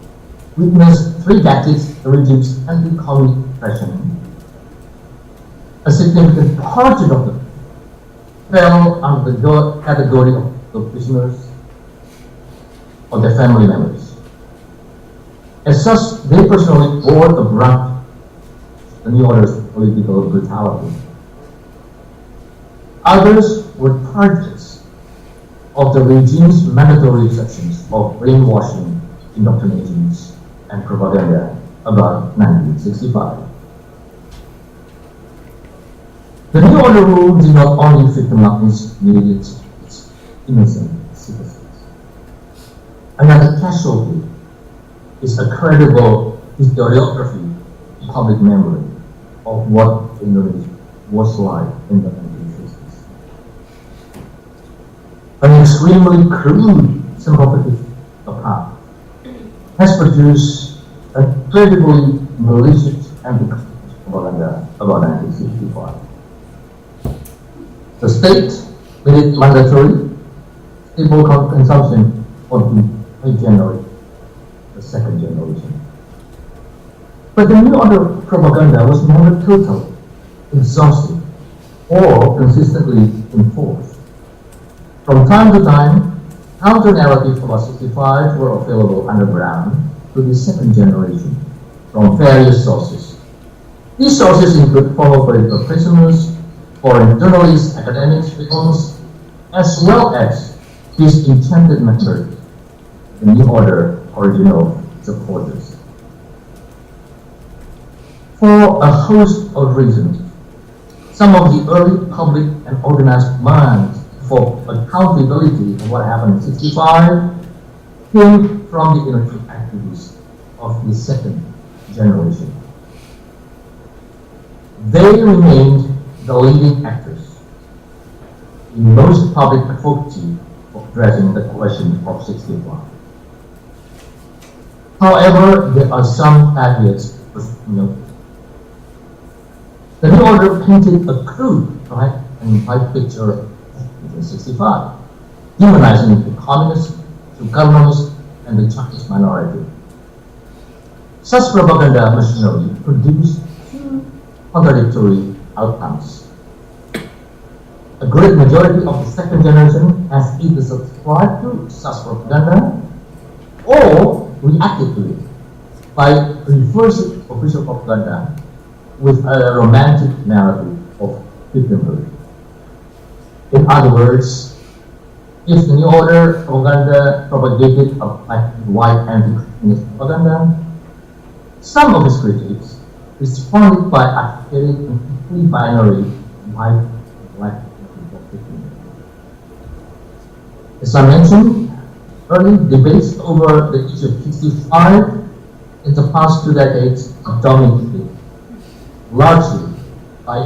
witnessed 3 decades of the regime's anti-communist repression. A significant portion of them fell under the category of the prisoners or their family members. As such, they personally bore the brunt of the New Order's political brutality. Others were targets of the regime's mandatory sections of brainwashing, indoctrinations, and propaganda about 1965. The New Order rule did not only victimize its innocent citizens. Another casualty is a credible historiography in public memory of what Indonesia was like in the 1960s. An extremely crude sympathetic account has produced a incredibly malicious anti-propaganda about 1965. The state made it mandatory stable consumption for the January, the second generation. But the New Order propaganda was never total, exhaustive, or consistently enforced. From time to time, counter-narratives about 65 were available underground to the second generation from various sources. These sources include former political prisoners, foreign journalists, academics, films, as well as his enchanted method, the New Order original supporters. For a host of reasons, some of the early public and organized minds for accountability of what happened in 65 came from the intellectual activists of the second generation. They remained the leading actors in most public advocacy of addressing the question of 65. However, there are some caveats worth noting. The New Order painted a crude, black and white picture of 1965, demonizing the communists, the communists, and the Chinese minority. Such propaganda machinery produced two contradictory outcomes. A great majority of the second generation has either subscribed to such propaganda or reacted to it by reversing official propaganda with a romantic narrative of victimhood. In other words, if the New Order propaganda propagated a black and white anti-communist propaganda, some of its critics responded by advocating a completely binary white and black victim. As I mentioned, early debates over the issue of 65 in the past 2 decades are dominated largely by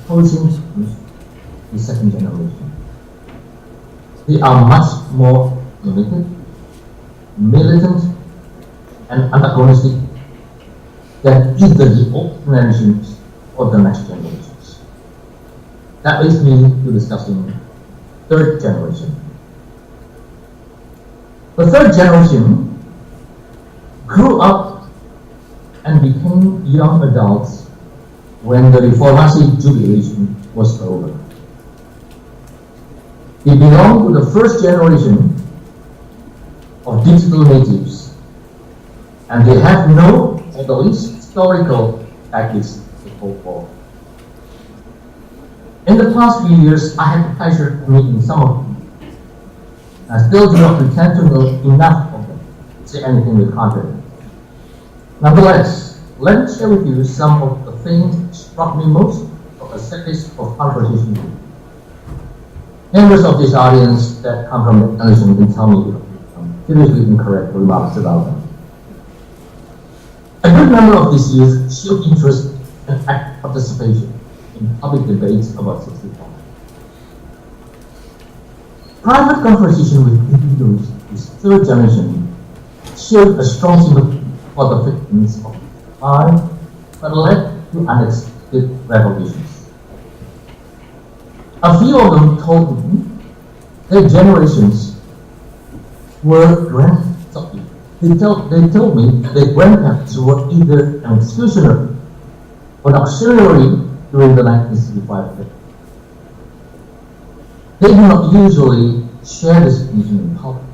opposing the second generation. They are much more limited, militant, and antagonistic than either the old generations or the next generations. That leads me to discussing third generation. The third generation grew up and became young adults when the Reformasi jubilation was over. They belong to the first generation of digital natives, and they have no, at least, historical baggage to go for. In the past few years, I had the pleasure of meeting some of them. I still do not pretend to know enough of them to say anything with confidence. Nonetheless, let me share with you some of the thing struck me most was a series of conversations. Members of this audience that come from the generation can tell me seriously incorrect remarks about them. A good number of these youth showed interest and active participation in public debates about 65. Private conversation with individuals whose third generation showed a strong sympathy for the victims of 65, but led to unexpected revelations. A few of them told me their generations were grandparents. They told me their grandparents were either an executioner or an auxiliary during the 1965 period. They do not usually share this vision in public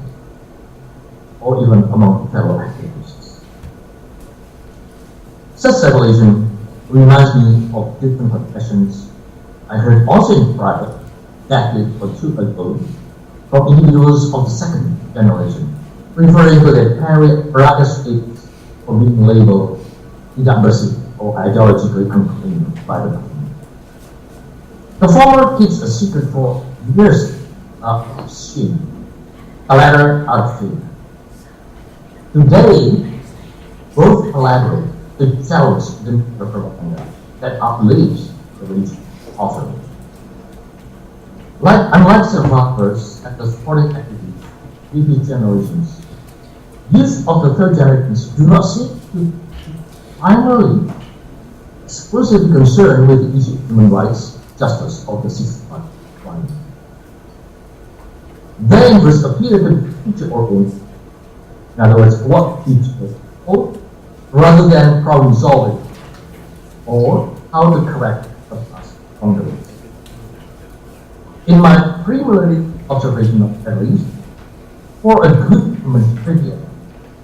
or even among fellow activists. Such revelation reminds me of different confessions I heard also in private, decade or two ago, from individuals of the second generation, referring to their prerogative for being labeled tidak bersih or ideologically unclean by the government. The former keeps a secret for years out of shame, the latter out of fear. Today, both collaborate to challenge the propaganda that outlives the region. Unlike survivors and the supporting activities with these generations, youth of the third generations do not seem to primarily exclusively concerned with the issue of human rights, justice of the 65 climate. Their interests appear to be future-oriented. In other words, what future hold, rather than problem solving or how to correct the past wrongdoing. In my preliminary observation of at least, for a good human trivia,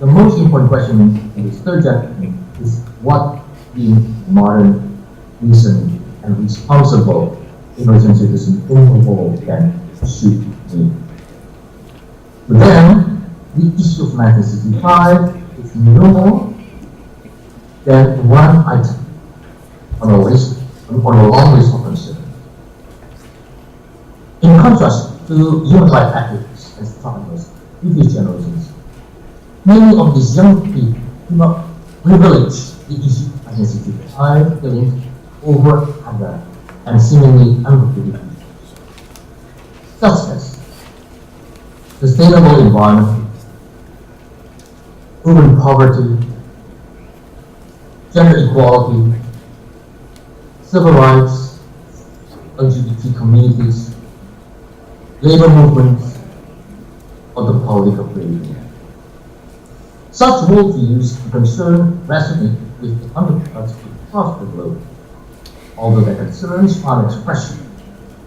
the most important question in this third generation is what being modern, decent, and responsible Indonesian citizen in the world can should mean. To them, the issue of 1965 is no more than one item on a long list of concerns. In contrast to human rights activists and strugglers with these generations, many of these young people do not privilege the issue of 1965 feelings over other and seemingly unrelated issues, such as sustainable environment, urban poverty, gender equality, civil rights, LGBT communities, labor movements, or the political creation. Such worldviews and concern resonate with the undercurrents across the globe, although their concerns find expression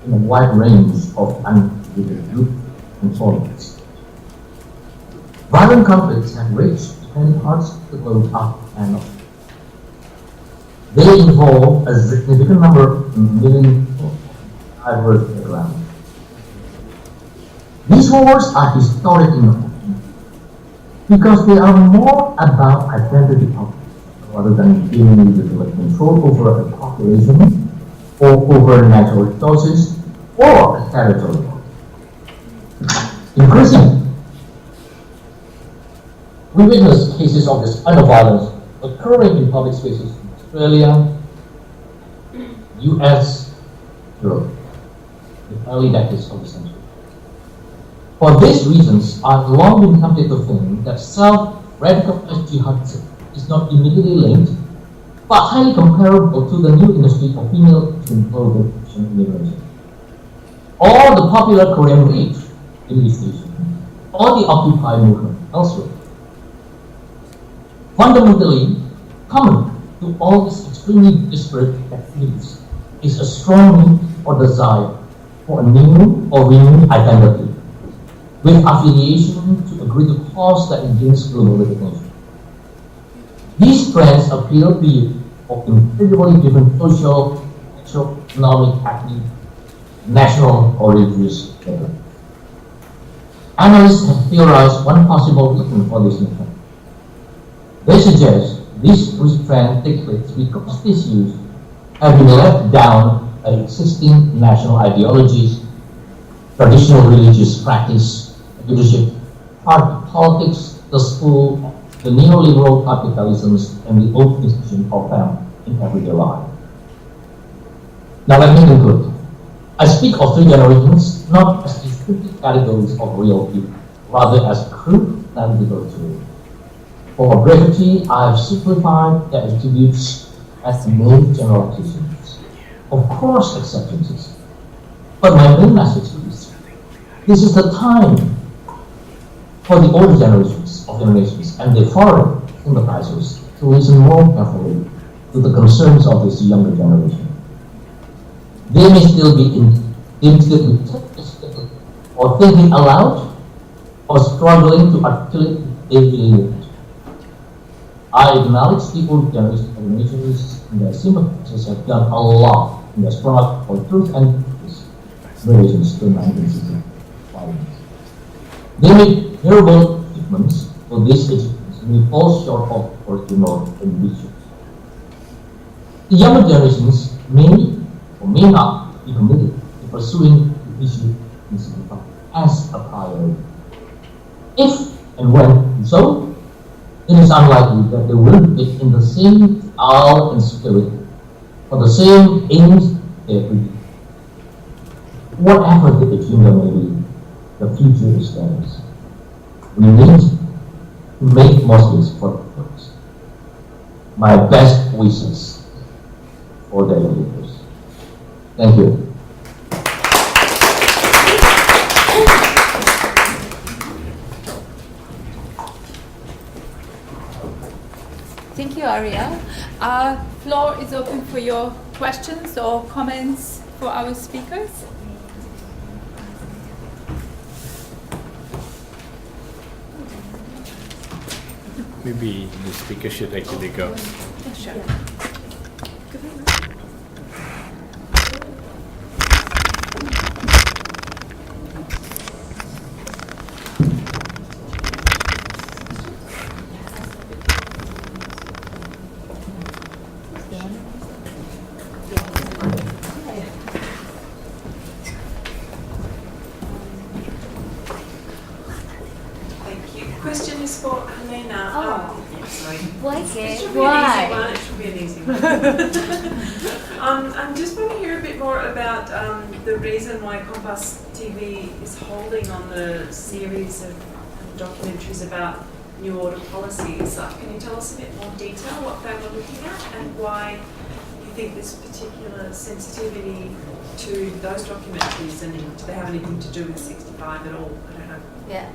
in a wide range of unrelated groups and formats. Violent conflicts have reached many parts of the globe up and up. They involve a significant number of million people diverse backgrounds. These wars are historic in origin because they are more about identity politics rather than dealing with control over a population or over natural resources or a territory. Increasingly, we witness cases of this kind of violence occurring in public spaces in Australia, US, Europe, in the early decades of the century. For these reasons, I've long been tempted to think that self-radicalized jihadism is not immediately linked, but highly comparable to the new industry of female prohibition in Indonesia, or the popular Korean Wave in East Asia, or the Occupy movement elsewhere. Fundamentally, common to all these extremely disparate activities is a strong need or desire for a new or renewed identity, with affiliation to a greater cause that engages global recognition. These trends appeal to you of incredibly different social, economic, ethnic, national, or religious backgrounds. Analysts have theorized one possible reason for this movement. They suggest this trend takes place because these youth having left down existing national ideologies, traditional religious practice, leadership, party politics, the school, the neoliberal capitalisms, and the old institution of them in everyday life. Now let me conclude. I speak of three generations not as discrete categories of real people, rather as crude navigable tools. For brevity, I have simplified their attributes as the main generalizations. Of course, exceptions, but my main message is this is the time for the older generations of generations and the foreign sympathizers to listen more carefully to the concerns of this younger generation. They may still be or thinking aloud or struggling to articulate daily lived. I acknowledge the old generations and their sympathizers have done a lot in their struggle for truth and justice relations to 1960 violence. They made terrible achievements for these achievements may fall short of original ambitions. The younger generations may or may not be committed to pursuing the issue as a priority. If and when so, it is unlikely that they will fit in the same style and spirit for the same aims they agree. Whatever the agenda may be, the future is theirs. We need to make Muslims for the purpose. My best wishes for their leaders. Thank you. Thank you, Ariel. Floor is open for your questions or comments for our speakers. Maybe the speaker should actually go. Yeah, sure. Question is for Hellena. Sorry. Why? It should be an easy one. I just want to hear a bit more about the reason why Kompas TV is holding on the series of documentaries about New Order policies. Can you tell us a bit more detail what they were looking at and why you think this particular sensitivity to those documentaries, and do they have anything to do with 65 at all? I don't know. Yeah.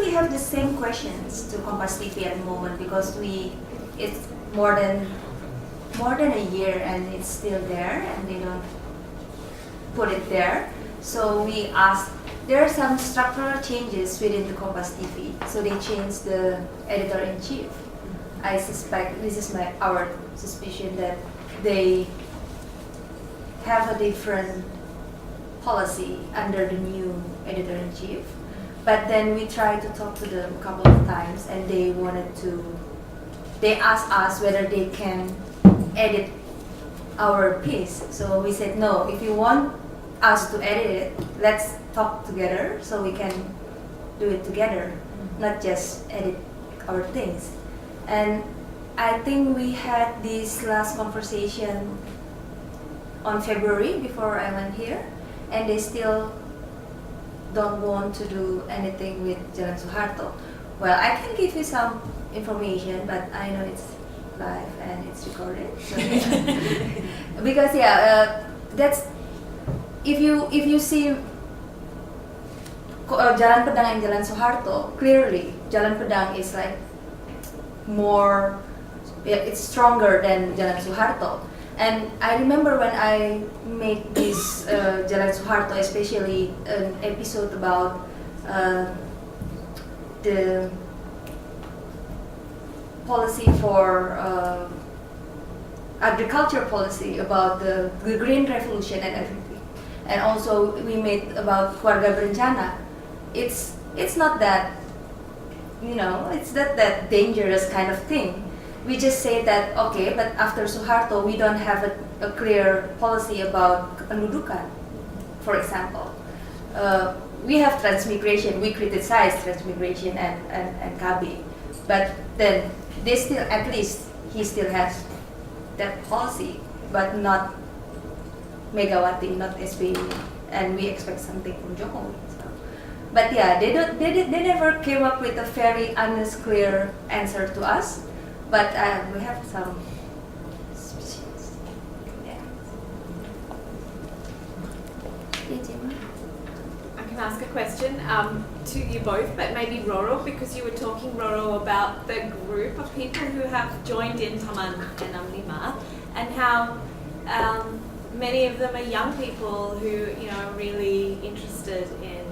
We have the same questions to Kompas TV at the moment because it's more than a year and it's still there and they don't put it there. So we asked. There are some structural changes within the Kompas TV, so they changed the editor-in-chief. I suspect this is our suspicion that they have a different policy under the new editor-in-chief. But then we tried to talk to them a couple of times and they asked us whether they can edit our piece. So we said, no, if you want us to edit it, let's talk together so we can do it together, not just edit our things. And I think we had this last conversation on February before I went here, and they still don't want to do anything with Jalan Suharto. Well, I can give you some information, but I know it's live and it's recorded. So because that's if you see Jalan Pedang and Jalan Suharto, clearly Jalan Pedang is like more, it's stronger than Jalan Suharto. And I remember when I made this Jalan Suharto, especially an episode about the policy for agriculture policy, about the green revolution and everything. And also we made about keluarga berencana. It's it's not that, it's not that dangerous kind of thing. We just say that, okay, but after Suharto, we don't have a clear policy about kependudukan, for example. We have transmigration, we criticize transmigration and KB, but then they still, at least he still has that policy, but not Megawati, not SBY, and we expect something from Jokowi. So. But yeah, they never came up with a very honest, clear answer to us. But we have some suspicions. Yeah. I can ask a question to you both, but maybe Roro, because you were talking, Roro, about the group of people who have joined in Taman Lima, and how many of them are young people who are really interested in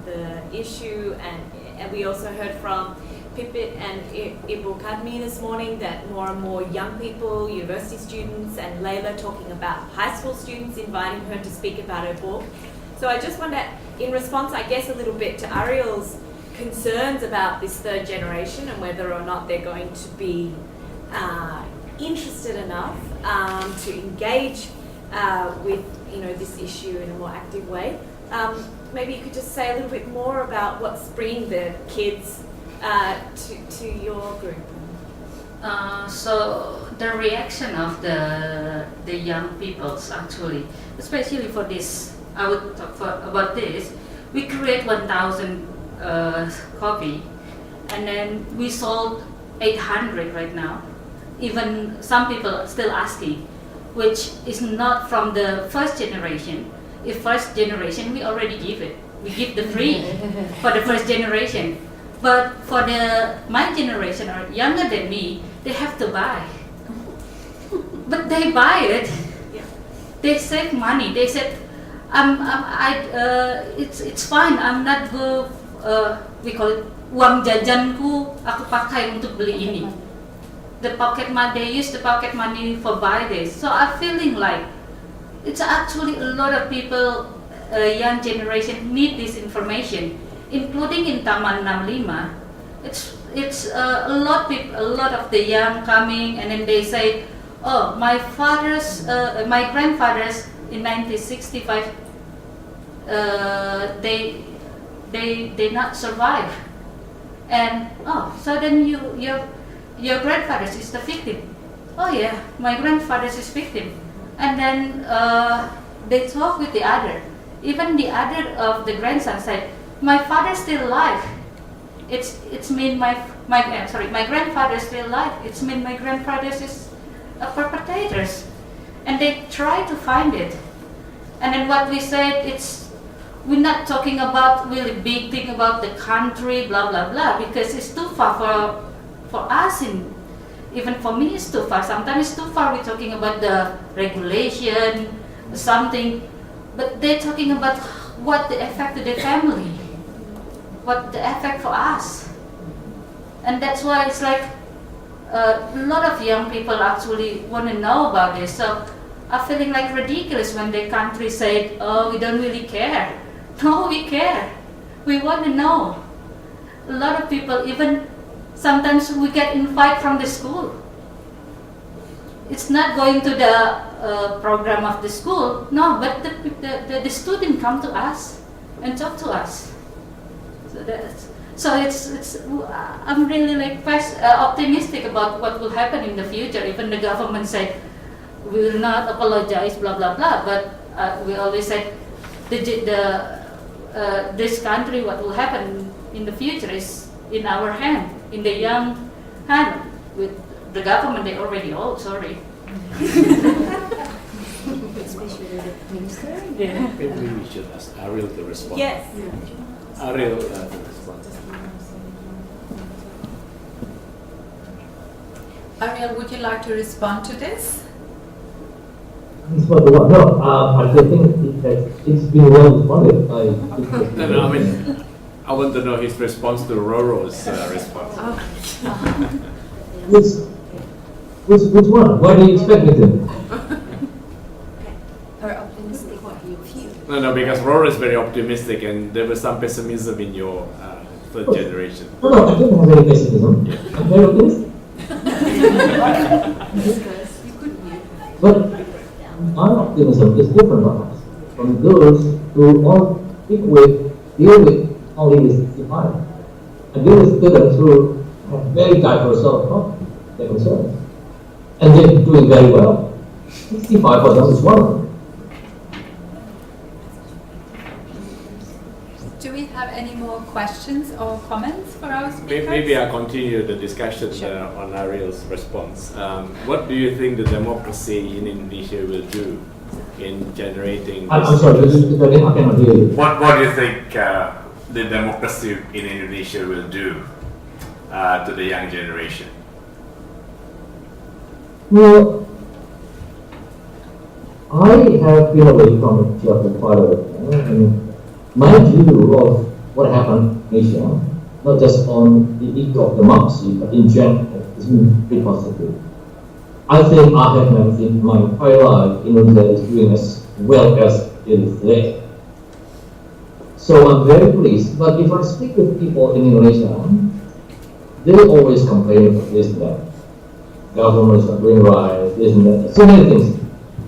the issue, and we also heard from Pipit and Ibu Kadmi this morning that more and more young people, university students, and Layla talking about high school students, inviting her to speak about her book. So I just wonder, in response, I guess, a little bit to Ariel's concerns about this third generation and whether or not they're going to be interested enough to engage with this issue in a more active way. Maybe you could just say a little bit more about what's bringing the kids to your group. So the reaction of the young peoples, actually, especially for this, I would talk about this. We create 1,000 copy, and then we sold 800 right now. Even some people are still asking, which is not from the first generation. If first generation, we already give it. We give the free for the first generation. But for my generation or younger than me, they have to buy. But they buy it. Yeah. They save money. They said, it's fine. I'm not go. We call it uang jajanku. Aku pakai untuk beli ini. The pocket money. They use the pocket money for buy this. So I'm feeling like it's actually a lot of people, young generation, need this information, including in Taman 65. It's a lot of the young coming, and then they say, oh, my grandfathers in 1965, they not survive, and so then your grandfathers is the victim. Oh yeah, my grandfathers is victim. And then they talk with the other. Even the other of the grandson said, "My father's still alive. It's mean my grandfather's still alive. It's mean my grandfather's is a perpetrators." And they try to find it. And then what we said, we're not talking about really big thing about the country, blah blah blah, because it's too far for us. Even for me, it's too far. Sometimes it's too far. We're talking about the regulation, something, but they're talking about what the effect to the family, what the effect for us, and that's why it's like a lot of young people actually want to know about this. So I'm feeling like ridiculous when the country said, "Oh, we don't really care." No, we care. We want to know. A lot of people even. Sometimes we get invite from the school. It's not going to the program of the school, no, but the student come to us and talk to us. So it's I'm really like optimistic about what will happen in the future. Even the government said we will not apologize, blah blah blah. But we always said this country, what will happen in the future is in our hand, in the young hand. With the government, they already old. Sorry. Especially the minister. Yeah. Maybe we should ask Ariel to respond. Yes. Ariel to respond. Ariel, would you like to respond to this? No, I think it's been well responded by. No, I mean, I want to know his response to Roro's response. Which one? What do you expect me to? Her optimistic view. No, No, because Roro is very optimistic, and there was some pessimism in your third generation. No, I don't have any pessimism. I'm very optimistic. But my optimism is different perhaps from those who all deal with only with 65. I deal with students who have very diverse sort of problems, their concerns, and they're doing very well. 65 for them is one of them. Do we have any more questions or comments for our speakers? Maybe I'll continue the discussion on Ariel's response. What do you think the democracy in Indonesia will do in generating? I'm sorry, I cannot hear you. What do you think the democracy in Indonesia will do to the young generation? Well, I have been away from HFF quite a bit, and my view of what happened in Asia, not just on the issue of democracy, but in general, is pretty positive. I think I have never seen my entire life Indonesia is doing as well as it is today. So I'm very pleased. But if I speak with people in Indonesia, they always complain about this and that. Governments are doing right, this and that, so many things.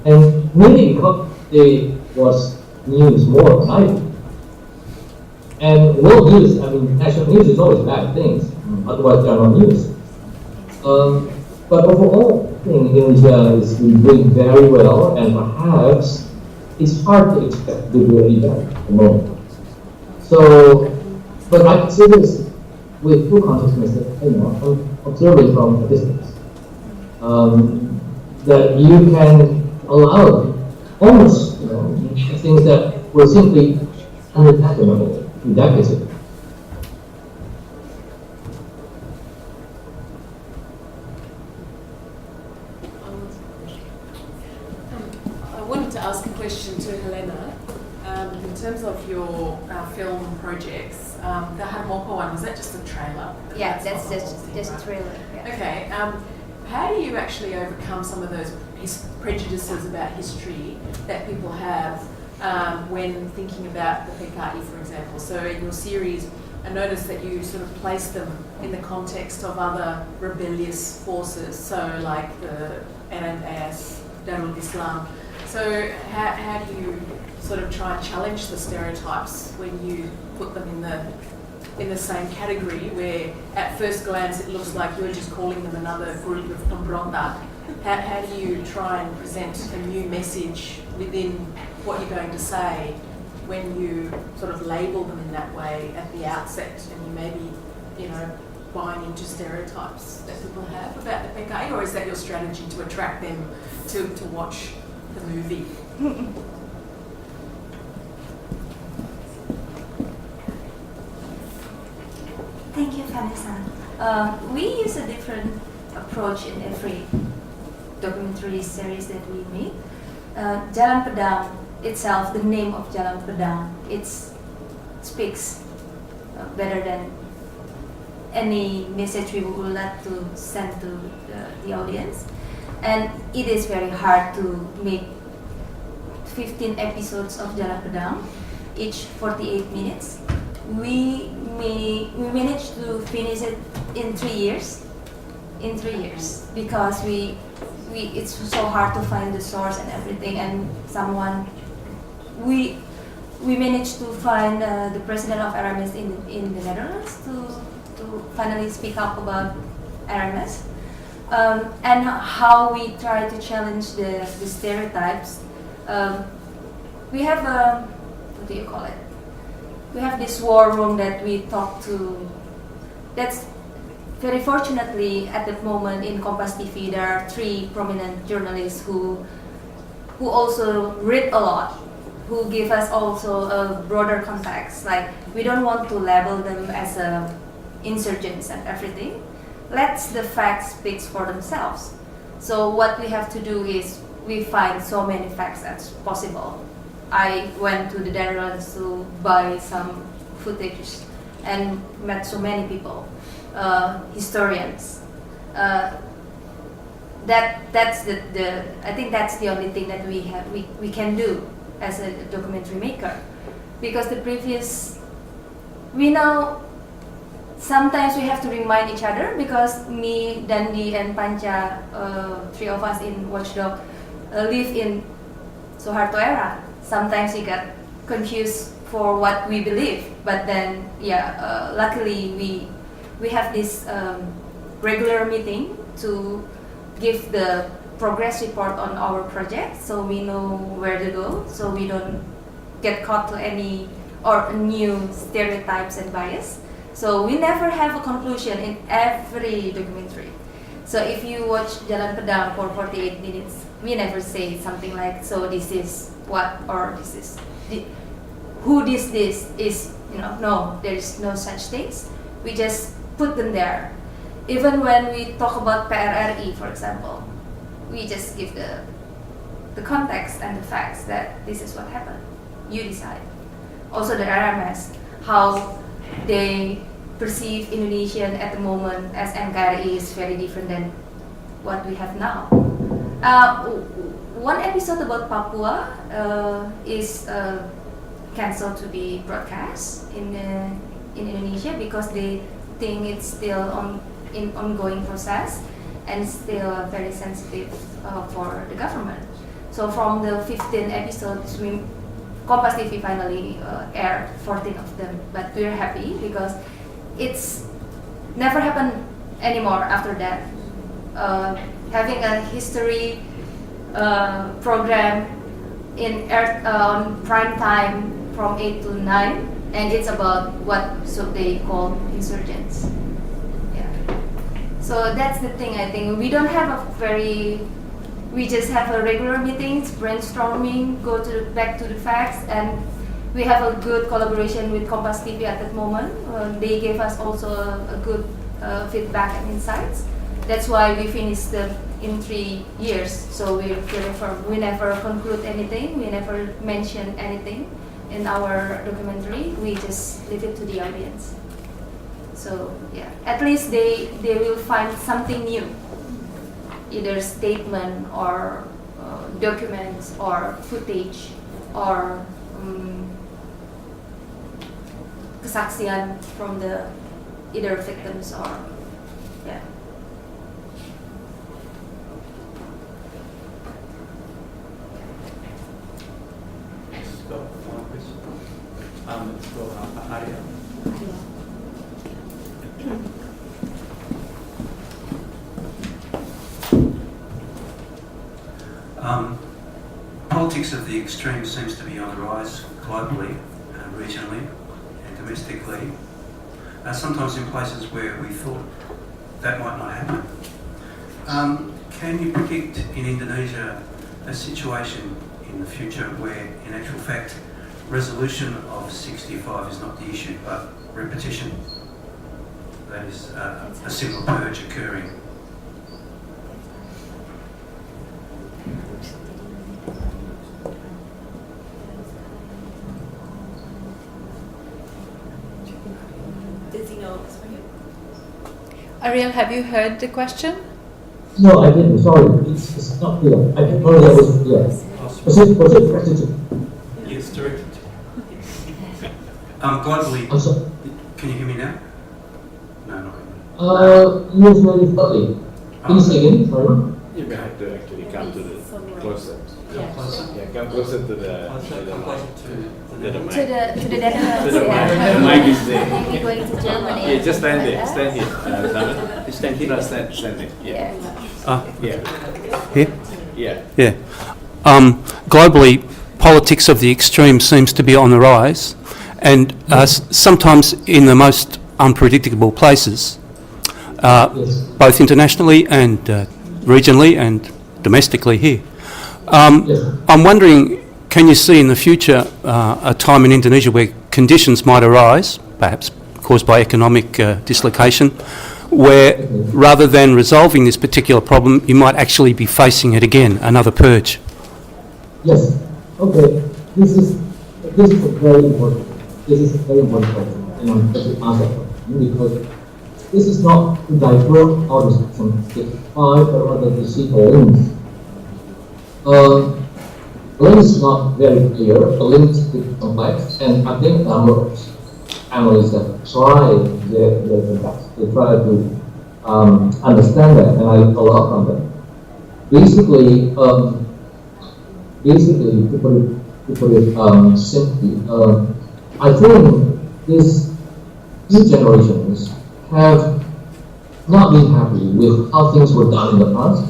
And maybe because they watch news more than I do. And world news, I mean, national news is always bad things, otherwise they are not news. But overall, I think Indonesia is doing very well, and perhaps it's hard to expect to do any better at the moment. So, but I consider this with full consciousness that, I'm observing from statistics, that you can allow almost, things that were simply unimaginable in decades ago. I wanted to ask a question to Hellena. In terms of your film projects, the Harmoko one, was that just a trailer? Yeah, that's just a trailer. Yeah. Okay. How do you actually overcome some of those prejudices about history that people have when thinking about the PKI, for example? So in your series, I noticed that you sort of place them in the context of other rebellious forces, so like the RMS, Darul Islam. So how do you sort of try and challenge the stereotypes when you put them in the same category, where at first glance it looks like you're just calling them another group of Pembrontak? How do you try and present a new message within what you're going to say when you sort of label them in that way at the outset, and you maybe, buying into stereotypes that people have about the PKI, or is that your strategy to attract them to watch the movie? Thank you, Vanessa. We use a different approach in every documentary series that we make. Jalan Pedang itself, the name of Jalan Pedang, it speaks better than any message we would like to send to the audience. And it is very hard to make 15 episodes of Jalan Pedang, each 48 minutes. We managed to finish it in 3 years. Because it's so hard to find the source and everything, and we managed to find the president of RMS in the Netherlands to finally speak up about RMS, and how we try to challenge the stereotypes. We have what do you call it? We have this war room that we talk to. That's very fortunately at that moment in Kompas TV there are 3 prominent journalists who also read a lot, who give us also a broader context. Like, we don't want to label them as insurgents and everything. Let the facts speak for themselves. So what we have to do is we find so many facts as possible. I went to the Netherlands to buy some footage and met so many people, historians. That's the I think that's the only thing that we can do. as a documentary maker, because the previous, we know sometimes we have to remind each other, because me, Dandi, and Pancha, three of us in Watchdog, live in Suharto era. Sometimes we got confused for what we believe, but then luckily we have this regular meeting to give the progress report on our project, so we know where to go, so we don't get caught to any or new stereotypes and bias. So we never have a conclusion in every documentary. So if you watch Jalan Pedang for 48 minutes, we never say something like, so this is what, or this is who this is, no, there is no such things. We just put them there. Even when we talk about PRRI, for example, we just give the context and the facts that this is what happened. You decide. Also the RMS, how they perceive Indonesian at the moment as NKRI is very different than what we have now. One episode about Papua is cancelled to be broadcast in Indonesia because they think it's still in ongoing process and still very sensitive for the government. So from the 15 episodes, Kompas TV finally aired 14 of them, but we're happy because it's never happened anymore after that. Having a history program in on prime time from 8 to 9, and it's about what they call insurgents. Yeah. So that's the thing. I think we don't have we just have a regular meetings, brainstorming, go back to the facts, and we have a good collaboration with Kompas TV at that moment. They gave us also a good feedback and insights. That's why we finished them in 3 years. So we never conclude anything, we never mention anything in our documentary. We just leave it to the audience. So yeah, at least they will find something new, either statement or documents or footage or kesaksian from the either victims or yeah. Let's go one question. Let's go Ariel. Politics of the extreme seems to be on the rise globally, regionally and domestically, sometimes in places where we thought that might not happen. Can you predict in Indonesia a situation in the future where, in actual fact, resolution of 65 is not the issue, but repetition? That is a similar purge occurring. Ariel, have you heard the question? No, I didn't. Sorry, it's not clear. I didn't know that was clear. Was it directed to? Yes, directed to. Globally. Can you hear me now? No, not really. Yes, very slightly. Can you say again? Sorry. You may have to actually come to the closer. Yeah, come closer to the mic. To the deadline. The mic is there. Maybe going to Germany. Yeah, just stand there. Stand here. Stand here. Stand there. Yeah. Here? Yeah. Yeah. Globally, politics of the extreme seems to be on the rise, and sometimes in the most unpredictable places, both internationally and regionally and domestically here. I'm wondering, can you see in the future a time in Indonesia where conditions might arise, perhaps caused by economic dislocation, where rather than resolving this particular problem, you might actually be facing it again, another purge? Yes. Okay. This is a very important. This is a very important question, and I'm going to answer because this is not to divert out of some 65, but rather to see homes. The link is not very clear, the link is pretty complex, and I think a number of analysts have tried their best. They try to understand that, and I learned a lot from them. Basically, to put it simply, I think these new generations have not been happy with how things were done in the past,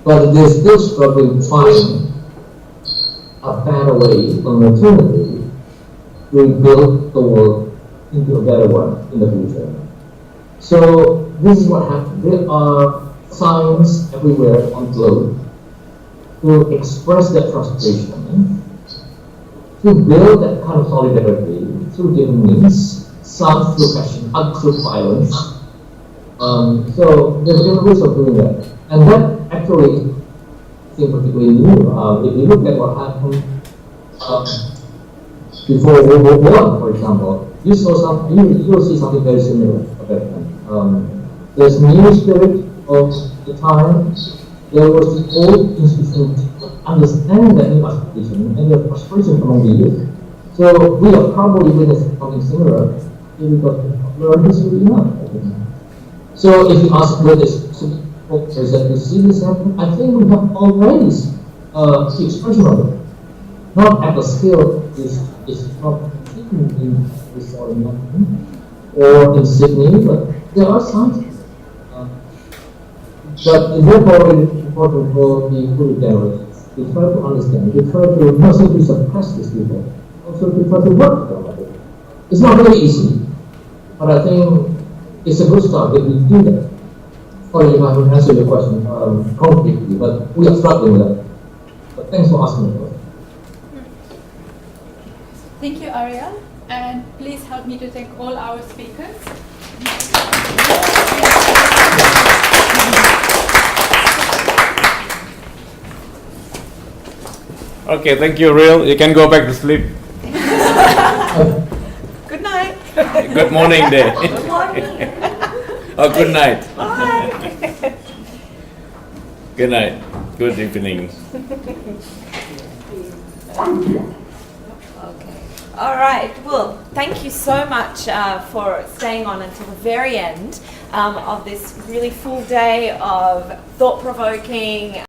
but they're still struggling to find a better way, an alternative, to build the world into a better one in the future. So this is what happened. There are signs everywhere on the globe to express that frustration, to build that kind of solidarity through different means, some through passion, others through violence. So there's different ways of doing that. And that actually is particularly new. If you look at what happened before World War I, for example, you'll see something very similar at that time. There's new spirit of the time. There was the old institution to understand that new aspiration and the frustration among the youth. So we are probably witnessing something similar because we learn history enough. So if you ask whether it's that we see this happen, I think we have already the expression of it. Not at the scale is not in this or in London or in Sydney, but there are signs. But it's therefore important for the younger generations to try to understand, to try to not simply suppress these people, also to try to work with them. It's not very easy, but I think it's a good start if we do that. Sorry if I haven't answered your question concretely, but we are struggling with that. But thanks for asking me. Thank you, Ariel, and please help me to thank all our speakers. Okay, thank you, Ariel. You can go back to sleep. Good night. Good morning, day. Good morning. Oh, good night. Bye. Good night. Good evening. All right. Well, thank you so much for staying on until the very end of this really full day of thought-provoking